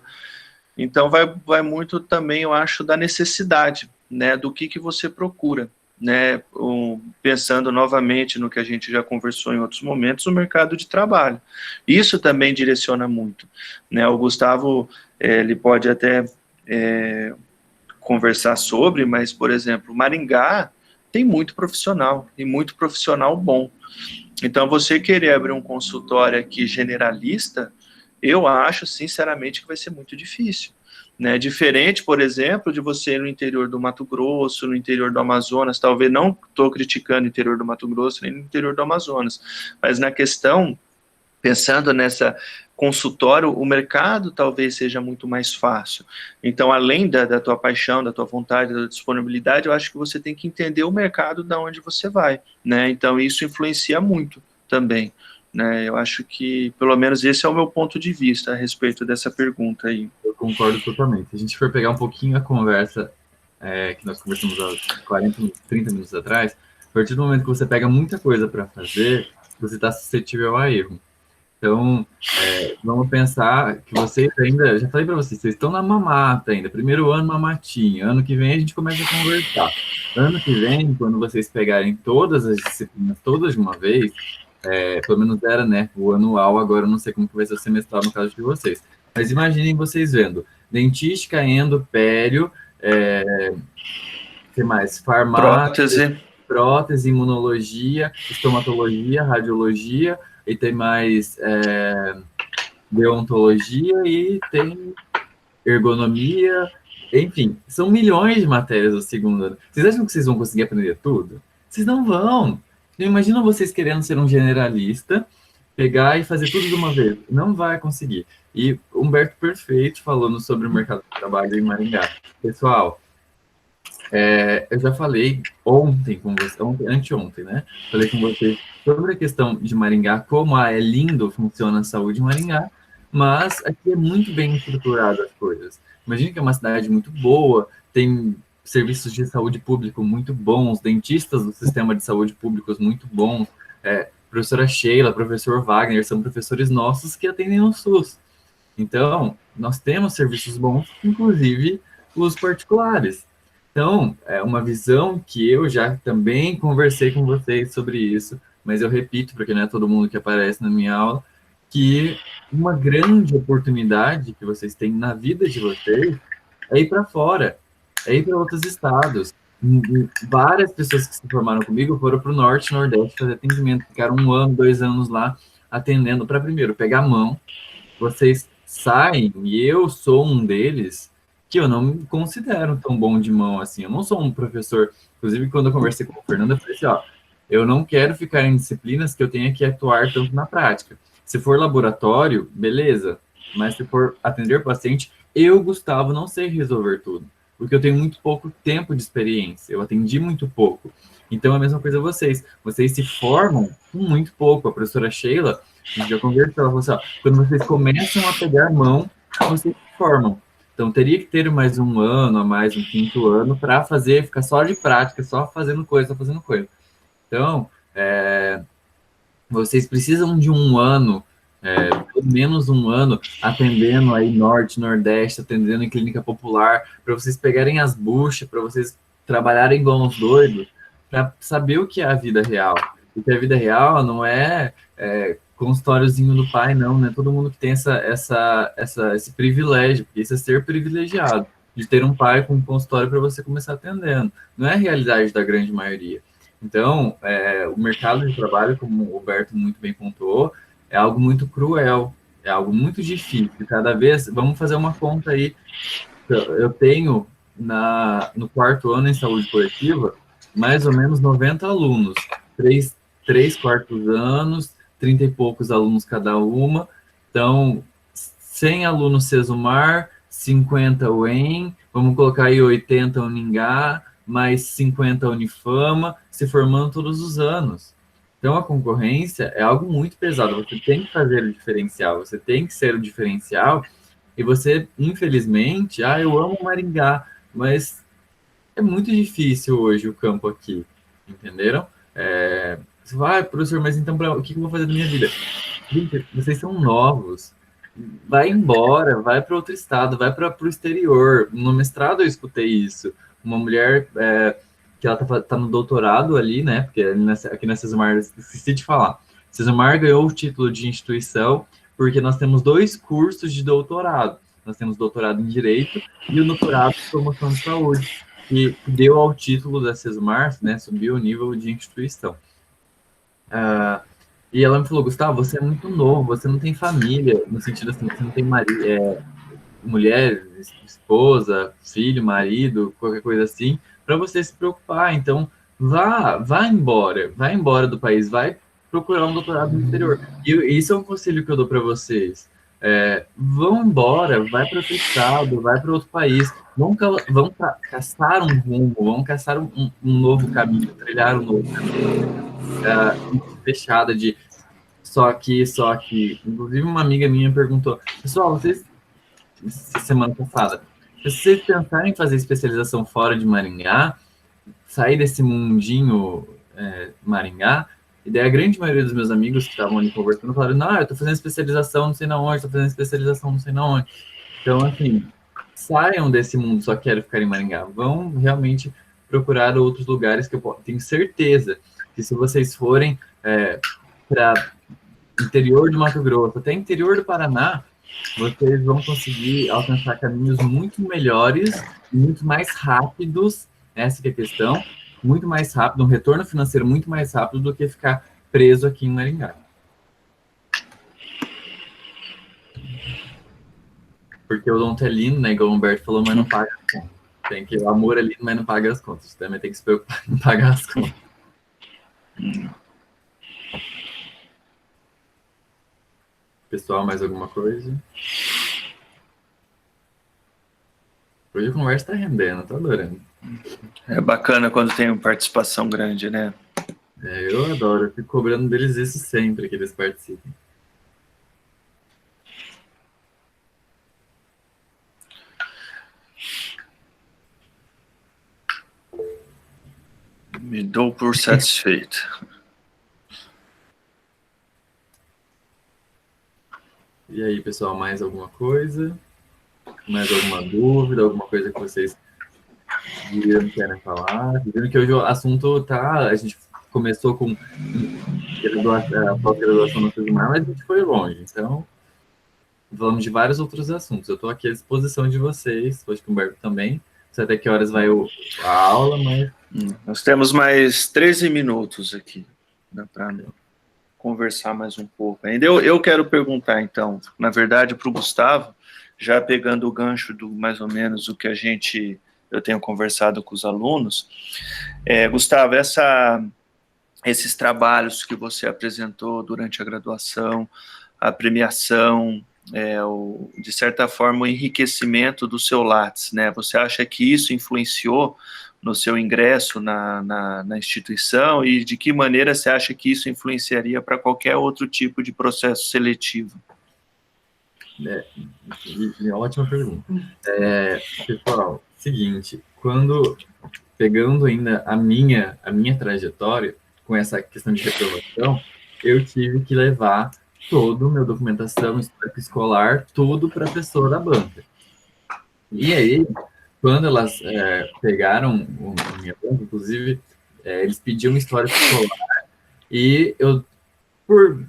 Então, vai muito também, eu acho, da necessidade, né? Do que você procura, né, pensando novamente no que a gente já conversou em outros momentos, o mercado de trabalho. Isso também direciona muito, né? O Gustavo, ele pode até conversar sobre, mas, por exemplo, Maringá tem muito profissional, e muito profissional bom. Então, você querer abrir um consultório aqui generalista, eu acho, sinceramente, que vai ser muito difícil, né? Diferente, por exemplo, de você ir no interior do Mato Grosso, no interior do Amazonas, talvez não estou criticando o interior do Mato Grosso, nem no interior do Amazonas, mas na questão, pensando nessa consultório, o mercado talvez seja muito mais fácil. Então, além da tua paixão, da tua vontade, da disponibilidade, eu acho que você tem que entender o mercado da onde você vai, né? Então, isso influencia muito também, né? Eu acho que, pelo menos, esse é o meu ponto de vista a respeito dessa pergunta aí. Eu concordo totalmente. Se a gente for pegar um pouquinho a conversa que nós conversamos há 40, 30 minutos atrás, a partir do momento que você pega muita coisa para fazer, você está suscetível a erro. Então, vamos pensar que vocês ainda, já falei para vocês estão na mamata ainda, primeiro ano mamatinha, ano que vem a gente começa a conversar. Ano que vem, quando vocês pegarem todas as disciplinas, todas de uma vez, pelo menos era, né, o anual, agora eu não sei como que vai ser o semestral no caso de vocês, mas imaginem vocês vendo dentística, endo, pério, que mais? Farmácia, prótese, imunologia, estomatologia, radiologia, e tem mais deontologia e tem ergonomia, enfim, são milhões de matérias no segundo ano. Vocês acham que vocês vão conseguir aprender tudo? Vocês não vão. Não imaginam vocês querendo ser um generalista, pegar e fazer tudo de uma vez. Não vai conseguir. E Humberto Perfeito falando sobre o mercado de trabalho em Maringá. Pessoal, eu já falei ontem com vocês, anteontem, né? Falei com vocês sobre a questão de Maringá, como é lindo funciona a saúde em Maringá, mas aqui é muito bem estruturado as coisas. Imagina que é uma cidade muito boa, tem serviços de saúde público muito bons, dentistas do sistema de saúde públicos muito bons, professora Sheila, professor Wagner, são professores nossos que atendem no SUS. Então, nós temos serviços bons, inclusive os particulares. Então, é uma visão que eu já também conversei com vocês sobre isso, mas eu repito, porque não é todo mundo que aparece na minha aula, que uma grande oportunidade que vocês têm na vida de vocês é ir para fora, é ir para outros estados. Várias pessoas que se formaram comigo foram para o Norte e Nordeste fazer atendimento, ficaram 1 ano, 2 anos lá atendendo para, primeiro, pegar a mão. Vocês saem, e eu sou um deles, que eu não me considero tão bom de mão assim. Eu não sou um professor, inclusive quando eu conversei com o Fernando, eu falei assim, Eu não quero ficar em disciplinas que eu tenha que atuar tanto na prática. Se for laboratório, beleza. Mas se for atender paciente, eu, Gustavo, não sei resolver tudo. Porque eu tenho muito pouco tempo de experiência. Eu atendi muito pouco. Então, é a mesma coisa vocês. Vocês se formam com muito pouco. A professora Sheila, a gente já conversou, ela falou assim, ó, quando vocês começam a pegar mão, vocês se formam. Então, teria que ter mais um ano, a mais um quinto ano, para fazer, ficar só de prática, só fazendo coisa, só fazendo coisa. Então, vocês precisam de um ano, pelo menos um ano, atendendo aí Norte, Nordeste, atendendo em clínica popular, para vocês pegarem as buchas, para vocês trabalharem igual uns doidos, para saber o que é a vida real. Porque a vida real não consultóriozinho do pai, não, né? Todo mundo que tem esse privilégio, porque isso é ser privilegiado, de ter um pai com um consultório para você começar atendendo. Não é a realidade da grande maioria. Então, o mercado de trabalho, como o Roberto muito bem pontuou, é algo muito cruel, é algo muito difícil. Cada vez, vamos fazer uma conta aí. Eu tenho, no quarto ano em saúde coletiva, mais ou menos 90 alunos. Três quartos anos, 30 e poucos alunos cada uma. Então, 100 alunos Sesumar, 50 UEM, vamos colocar aí 80 Uningá, mais 50 Unifama, se formando todos os anos. Então, a concorrência é algo muito pesado. Você tem que fazer o diferencial, você tem que ser o diferencial. E você, infelizmente, eu amo Maringá, mas é muito difícil hoje o campo aqui, entenderam? Você vai, professor, mas então o que eu vou fazer da minha vida? Gente, vocês são novos. Vai embora, vai para outro estado, vai para o exterior. No mestrado eu escutei isso. Uma mulher que ela tá no doutorado ali, né? Porque aqui na Sesumar, esqueci de falar. Sesumar ganhou o título de instituição porque nós temos 2 cursos de doutorado. Nós temos doutorado em Direito e o doutorado em Promoção de Saúde, que deu ao título da Sesumar, né? Subiu o nível de instituição. E ela me falou, Gustavo, você é muito novo, você não tem família, no sentido assim, você não tem mulher, esposa, filho, marido, qualquer coisa assim, para você se preocupar. Então, vá embora do país, vai procurar um doutorado no exterior. E isso é um conselho que eu dou para vocês. Vão embora, vai para outro estado, vai para outro país, vão caçar um rumo, vão caçar um novo caminho, trilhar um novo caminho. Fechada de só aqui. Inclusive, uma amiga minha perguntou, pessoal, semana passada, se vocês pensarem em fazer especialização fora de Maringá, sair desse mundinho Maringá, e daí a grande maioria dos meus amigos que estavam ali conversando falaram, não, eu tô fazendo especialização não sei na onde, tô fazendo especialização não sei na onde. Então, assim, saiam desse mundo, só quero ficar em Maringá, vão realmente procurar outros lugares que eu tenho certeza que se vocês forem para interior do Mato Grosso, até interior do Paraná, vocês vão conseguir alcançar caminhos muito melhores, muito mais rápidos, essa que é a questão, muito mais rápido, um retorno financeiro muito mais rápido do que ficar preso aqui em Maringá. Porque o odonto é lindo, né, igual o Humberto falou, mas não paga as contas. O amor é lindo, mas não paga as contas. Você também tem que se preocupar em pagar as contas. Pessoal, mais alguma coisa? Hoje a conversa tá rendendo, tô adorando. É bacana quando tem uma participação grande, né? Eu adoro, eu fico cobrando deles isso sempre, que eles participem. Me dou por satisfeito. E aí, pessoal, mais alguma coisa? Mais alguma dúvida? Alguma coisa que vocês viram, querem falar? Viram que hoje o assunto tá... A gente começou com a pós-graduação no Sesumar, mas a gente foi longe. Então, falamos de vários outros assuntos. Eu estou aqui à disposição de vocês, hoje com o Humberto também. Não sei até que horas vai a aula, mas... Nós temos mais 13 minutos aqui. Dá para conversar mais um pouco ainda. Eu quero perguntar, então, na verdade, para o Gustavo, já pegando o gancho do mais ou menos o que eu tenho conversado com os alunos. Gustavo, esses trabalhos que você apresentou durante a graduação, a premiação, de certa forma, o enriquecimento do seu Lattes, né? Você acha que isso influenciou no seu ingresso na instituição e de que maneira você acha que isso influenciaria para qualquer outro tipo de processo seletivo? Ótima pergunta. Pessoal, seguinte, pegando ainda a minha trajetória com essa questão de reprovação, eu tive que levar toda a minha documentação, histórico escolar, tudo para a pessoa da banca. E aí, quando elas pegaram a minha banca, inclusive, eles pediam histórico escolar e eu, por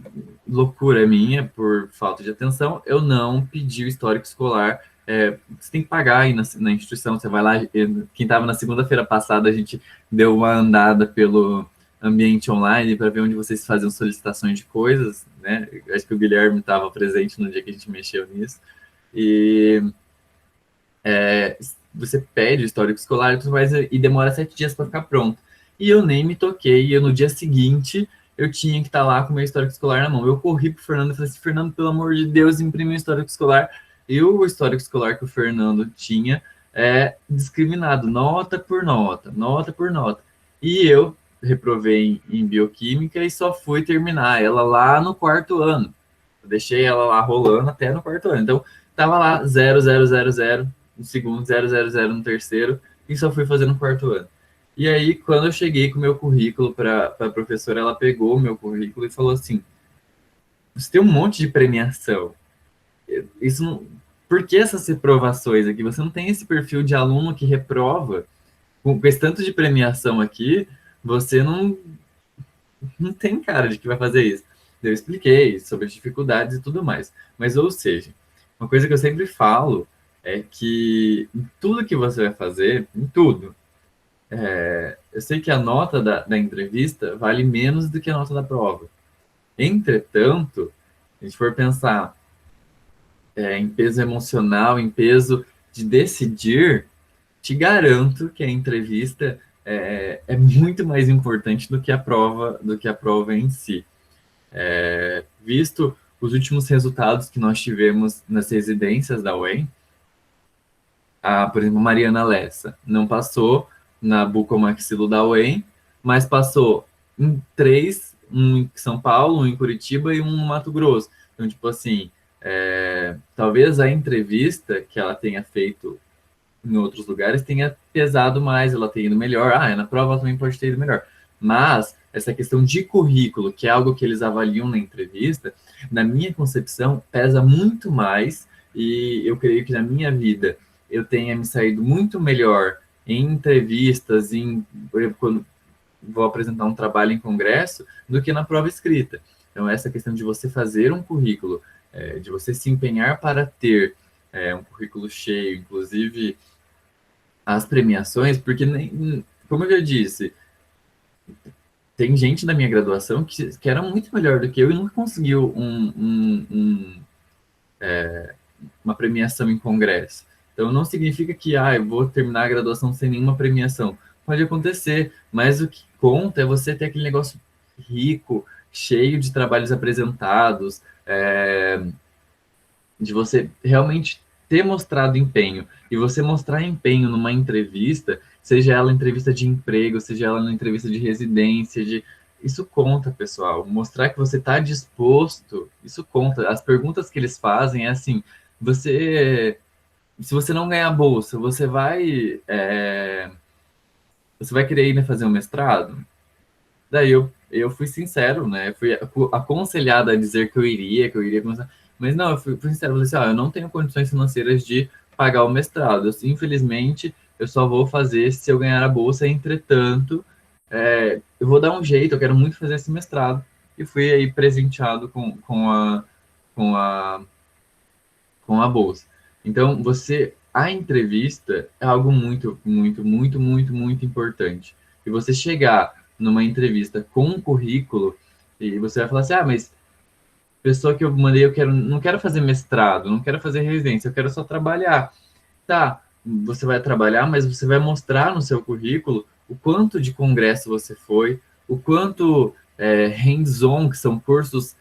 loucura minha, por falta de atenção, eu não pedi o histórico escolar. Você tem que pagar aí na instituição, você vai lá. Quem estava na segunda-feira passada, a gente deu uma andada pelo ambiente online para ver onde vocês faziam solicitações de coisas, né? Acho que o Guilherme estava presente no dia que a gente mexeu nisso. E você pede o histórico escolar e tudo mais, e demora 7 dias para ficar pronto. E eu nem me toquei, e no dia seguinte eu tinha que estar lá com o meu histórico escolar na mão. Eu corri pro Fernando e falei assim: Fernando, pelo amor de Deus, imprime o histórico escolar. E o histórico escolar que o Fernando tinha discriminado, nota por nota, nota por nota. E eu reprovei em bioquímica e só fui terminar ela lá no 4º ano. Eu deixei ela lá rolando até no 4º ano. Então, tava lá 0, 0, 0, 0 no segundo, 0, 0, 0 no terceiro, e só fui fazer no 4º ano. E aí, quando eu cheguei com o meu currículo para a professora, ela pegou o meu currículo e falou assim: você tem um monte de premiação. Isso não... Por que essas reprovações aqui? Você não tem esse perfil de aluno que reprova. Com esse tanto de premiação aqui, você não tem cara de que vai fazer isso. Eu expliquei sobre as dificuldades e tudo mais. Mas, ou seja, uma coisa que eu sempre falo é que em tudo que você vai fazer, em tudo, eu sei que a nota da entrevista vale menos do que a nota da prova. Entretanto, se a gente for pensar em peso emocional, em peso de decidir, te garanto que a entrevista é muito mais importante do que a prova em si. Visto os últimos resultados que nós tivemos nas residências da UEM, por exemplo, Mariana Lessa não passou na bucomaxilo da UEM, mas passou em 3, um em São Paulo, um em Curitiba e um no Mato Grosso. Então, tipo assim, talvez a entrevista que ela tenha feito em outros lugares tenha pesado mais, ela tenha ido melhor. Na prova ela também pode ter ido melhor. Mas essa questão de currículo, que é algo que eles avaliam na entrevista, na minha concepção, pesa muito mais, e eu creio que na minha vida eu tenha me saído muito melhor em entrevistas, por exemplo, quando vou apresentar um trabalho em congresso, do que na prova escrita. Então, essa questão de você fazer um currículo, de você se empenhar para ter um currículo cheio, inclusive as premiações, porque, como eu já disse, tem gente da minha graduação que era muito melhor do que eu e nunca conseguiu uma premiação em congresso. Então, não significa que eu vou terminar a graduação sem nenhuma premiação. Pode acontecer, mas o que conta é você ter aquele negócio rico, cheio de trabalhos apresentados, de você realmente ter mostrado empenho. E você mostrar empenho numa entrevista, seja ela entrevista de emprego, seja ela uma entrevista de residência, isso conta, pessoal. Mostrar que você está disposto, isso conta. As perguntas que eles fazem é assim: se você não ganhar a bolsa, você vai querer ir fazer um mestrado? Daí eu fui sincero, né? Fui aconselhado a dizer que eu iria começar. Mas não, eu fui sincero, eu falei assim: eu não tenho condições financeiras de pagar o mestrado. Infelizmente, eu só vou fazer se eu ganhar a bolsa. Entretanto, eu vou dar um jeito, eu quero muito fazer esse mestrado. E fui aí presenteado com a bolsa. Então, a entrevista é algo muito, muito, muito, muito, muito importante. E você chegar numa entrevista com um currículo e você vai falar assim: mas pessoa que eu mandei, não quero fazer mestrado, não quero fazer residência, eu quero só trabalhar. Tá, você vai trabalhar, mas você vai mostrar no seu currículo o quanto de congresso você foi, o quanto hands-on, que são cursos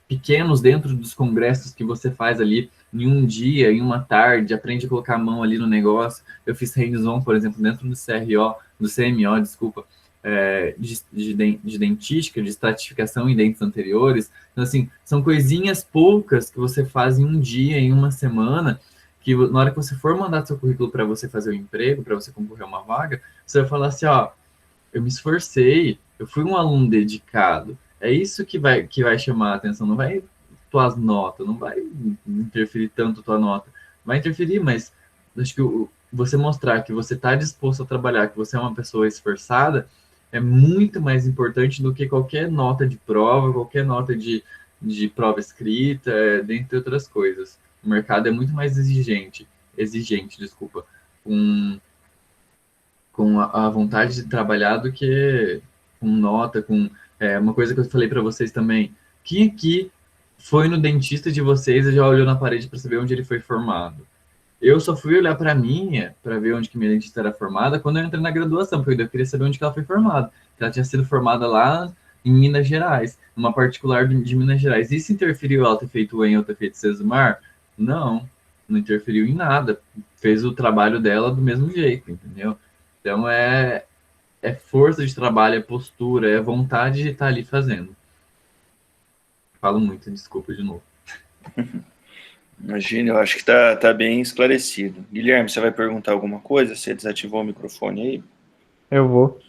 pequenos dentro dos congressos que você faz ali em um dia, em uma tarde, aprende a colocar a mão ali no negócio. Eu fiz hands-on, por exemplo, dentro do CRO, do CMO, desculpa, de dentística, de estratificação em dentes anteriores. Então, assim, são coisinhas poucas que você faz em um dia, em uma semana, que na hora que você for mandar seu currículo para você fazer o emprego, para você concorrer a uma vaga, você vai falar assim, ó, eu me esforcei, eu fui um aluno dedicado. É isso que vai chamar a atenção, não vai tuas notas, não vai interferir tanto tua nota. Vai interferir, mas acho que você mostrar que você está disposto a trabalhar, que você é uma pessoa esforçada, é muito mais importante do que qualquer nota de prova, qualquer nota de prova escrita, dentre outras coisas. O mercado é muito mais exigente, desculpa, com a vontade de trabalhar do que com nota, com uma coisa que eu falei para vocês também. Quem aqui foi no dentista de vocês e já olhou na parede para saber onde ele foi formado? Eu só fui olhar para minha, para ver onde que minha dentista era formada, quando eu entrei na graduação, porque eu queria saber onde que ela foi formada. Ela tinha sido formada lá em Minas Gerais, numa particular de Minas Gerais. Isso interferiu ela ter feito o EN ou ter feito Sesumar? Não, não interferiu em nada. Fez o trabalho dela do mesmo jeito, entendeu? Então é força de trabalho, é postura, é vontade de estar ali fazendo. Falo muito, desculpa de novo. Imagina, eu acho que tá bem esclarecido. Guilherme, você vai perguntar alguma coisa? Você desativou o microfone aí? Eu vou.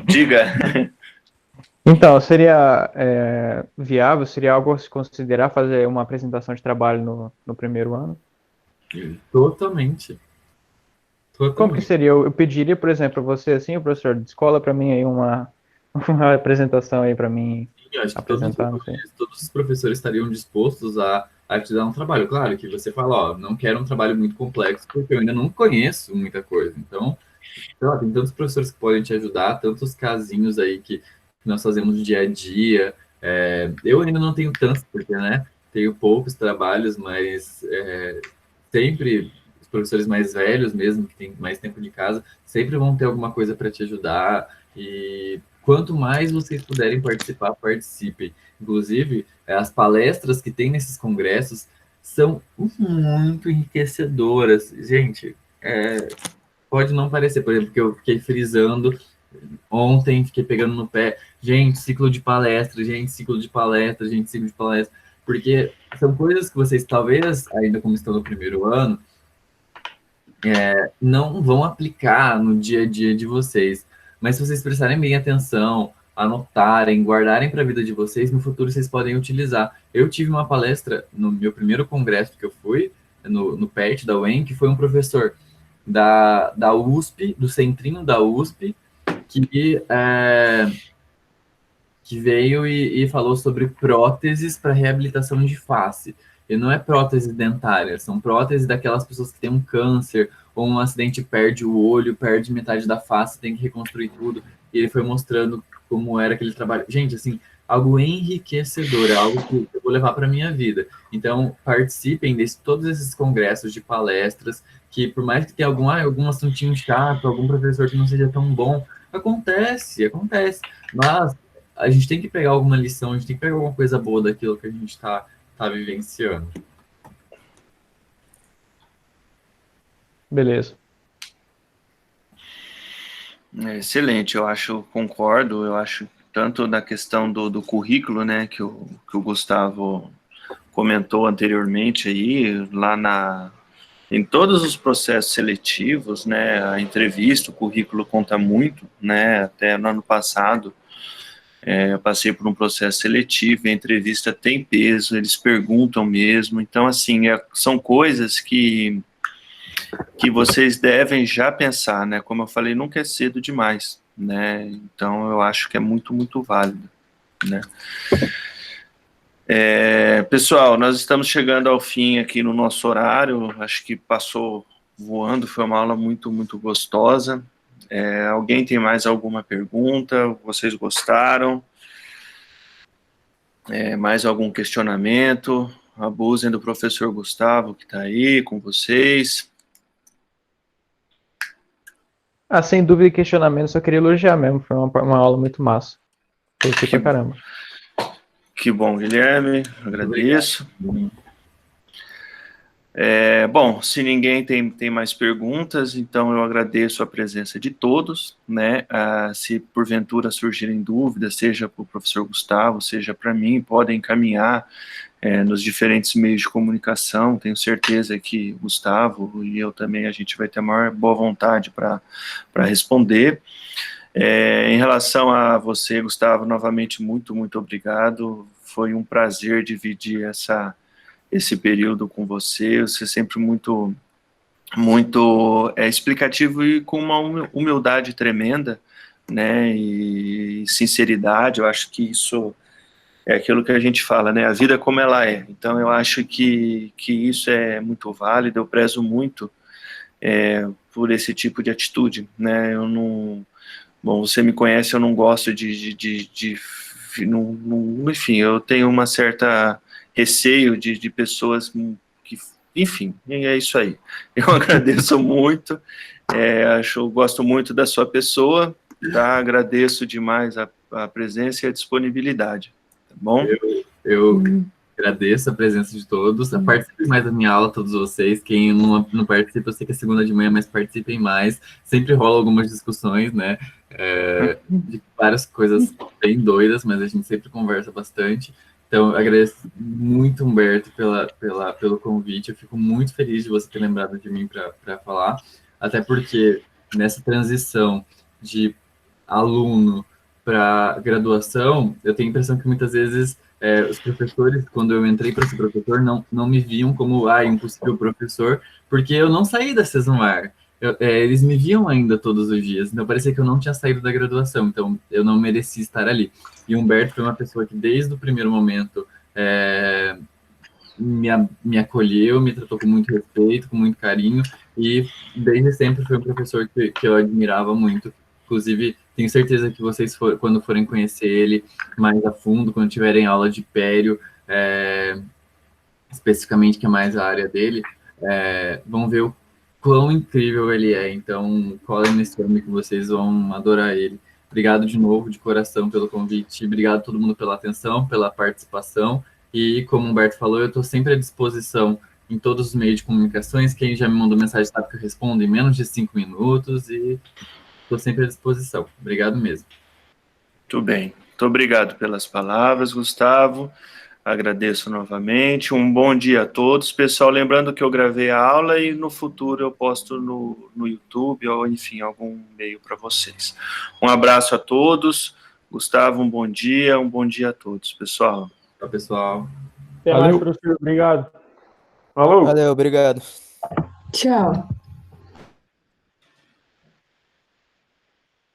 Diga. Então, seria viável, seria algo a se considerar fazer uma apresentação de trabalho no primeiro ano? Totalmente. Como que seria? Eu pediria, por exemplo, você assim, o professor, escola para mim aí uma apresentação aí para mim Eu acho que apresentar, não sei. todos os professores estariam dispostos a te dar um trabalho. Claro que você fala, ó, não quero um trabalho muito complexo, porque eu ainda não conheço muita coisa. Então, tem tantos professores que podem te ajudar, tantos casinhos aí que nós fazemos dia a dia. Eu ainda não tenho tantos, porque, né, tenho poucos trabalhos, mas sempre os professores mais velhos mesmo, que têm mais tempo de casa, sempre vão ter alguma coisa para te ajudar. E quanto mais vocês puderem participar, participem. Inclusive, as palestras que tem nesses congressos são muito enriquecedoras. Gente, pode não parecer, por exemplo, que eu fiquei frisando ontem, fiquei pegando no pé, gente, ciclo de palestra, gente, ciclo de palestra, gente, ciclo de palestra, porque são coisas que vocês, talvez, ainda como estão no primeiro ano, não vão aplicar no dia a dia de vocês. Mas se vocês prestarem bem atenção, anotarem, guardarem para a vida de vocês, no futuro vocês podem utilizar. Eu tive uma palestra no meu primeiro congresso que eu fui, no PET da UEM, que foi um professor da USP, do centrinho da USP, que veio e falou sobre próteses para reabilitação de face. E não é prótese dentária, são próteses daquelas pessoas que têm um câncer, ou um acidente, perde o olho, perde metade da face, tem que reconstruir tudo. E ele foi mostrando como era aquele trabalho. Gente, assim, algo enriquecedor, é algo que eu vou levar para minha vida. Então, participem de todos esses congressos de palestras, que por mais que tenha algum assuntinho chato, algum professor que não seja tão bom, acontece. Mas a gente tem que pegar alguma lição, a gente tem que pegar alguma coisa boa daquilo que a gente está vivenciando. Beleza. Excelente, concordo, eu acho tanto na questão do currículo, né, que o Gustavo comentou anteriormente aí, em todos os processos seletivos, né, a entrevista, o currículo conta muito, né, até no ano passado, eu passei por um processo seletivo, a entrevista tem peso, eles perguntam mesmo, então, assim, são coisas que vocês devem já pensar, né, como eu falei, nunca é cedo demais, né, então eu acho que é muito, muito válido, né. Pessoal, nós estamos chegando ao fim aqui no nosso horário, acho que passou voando, foi uma aula muito, muito gostosa. Alguém tem mais alguma pergunta? Vocês gostaram? Mais algum questionamento? Abusem do professor Gustavo, que está aí com vocês. Sem dúvida e questionamento, só queria elogiar mesmo. Foi uma aula muito massa. Gostei pra caramba. Que bom, Guilherme. Agradeço. Bom, se ninguém tem mais perguntas, então eu agradeço a presença de todos, né? Se porventura surgirem dúvidas, seja para o professor Gustavo, seja para mim, podem encaminhar nos diferentes meios de comunicação. Tenho certeza que Gustavo e eu também, a gente vai ter a maior boa vontade para responder. Em relação a você, Gustavo, novamente, muito, muito obrigado. Foi um prazer dividir esse período com você. Você é sempre muito explicativo e com uma humildade tremenda, né, e sinceridade. Eu acho que isso é aquilo que a gente fala, né, a vida como ela é. Então eu acho que isso é muito válido. Eu prezo muito por esse tipo de atitude, né. Eu não, bom, você me conhece, eu não gosto enfim, eu tenho uma certa receio de pessoas que, enfim, é isso aí. Eu agradeço muito, gosto muito da sua pessoa, tá? Agradeço demais a presença e a disponibilidade, tá bom? Eu agradeço a presença de todos. Participem mais da minha aula, todos vocês. Quem não participa, eu sei que é segunda de manhã, mas participem mais. Sempre rola algumas discussões, né? De várias coisas bem doidas, mas a gente sempre conversa bastante. Então, eu agradeço muito, Humberto, pelo convite. Eu fico muito feliz de você ter lembrado de mim para falar. Até porque nessa transição de aluno para graduação, eu tenho a impressão que muitas vezes os professores, quando eu entrei para ser professor, não me viam como um possível professor, porque eu não saí da Sesumar. Eles me viam ainda todos os dias, então parecia que eu não tinha saído da graduação, então eu não merecia estar ali. E o Humberto foi uma pessoa que, desde o primeiro momento, me acolheu, me tratou com muito respeito, com muito carinho, e desde sempre foi um professor que eu admirava muito. Inclusive, tenho certeza que vocês, quando forem conhecer ele mais a fundo, quando tiverem aula de Pério, especificamente, que é mais a área dele, vão ver o quão incrível ele é. Então, colhem nesse homem que vocês vão adorar ele. Obrigado de novo, de coração, pelo convite. Obrigado a todo mundo pela atenção, pela participação. E, como o Humberto falou, eu estou sempre à disposição em todos os meios de comunicações. Quem já me mandou mensagem sabe que eu respondo em menos de 5 minutos e estou sempre à disposição. Obrigado mesmo. Muito bem. Muito obrigado pelas palavras, Gustavo. Agradeço novamente. Um bom dia a todos. Pessoal, lembrando que eu gravei a aula e no futuro eu posto no YouTube ou, enfim, algum meio para vocês. Um abraço a todos. Gustavo, um bom dia a todos, pessoal. Tchau, pessoal. Até mais, professor. Obrigado. Falou. Valeu, obrigado. Tchau.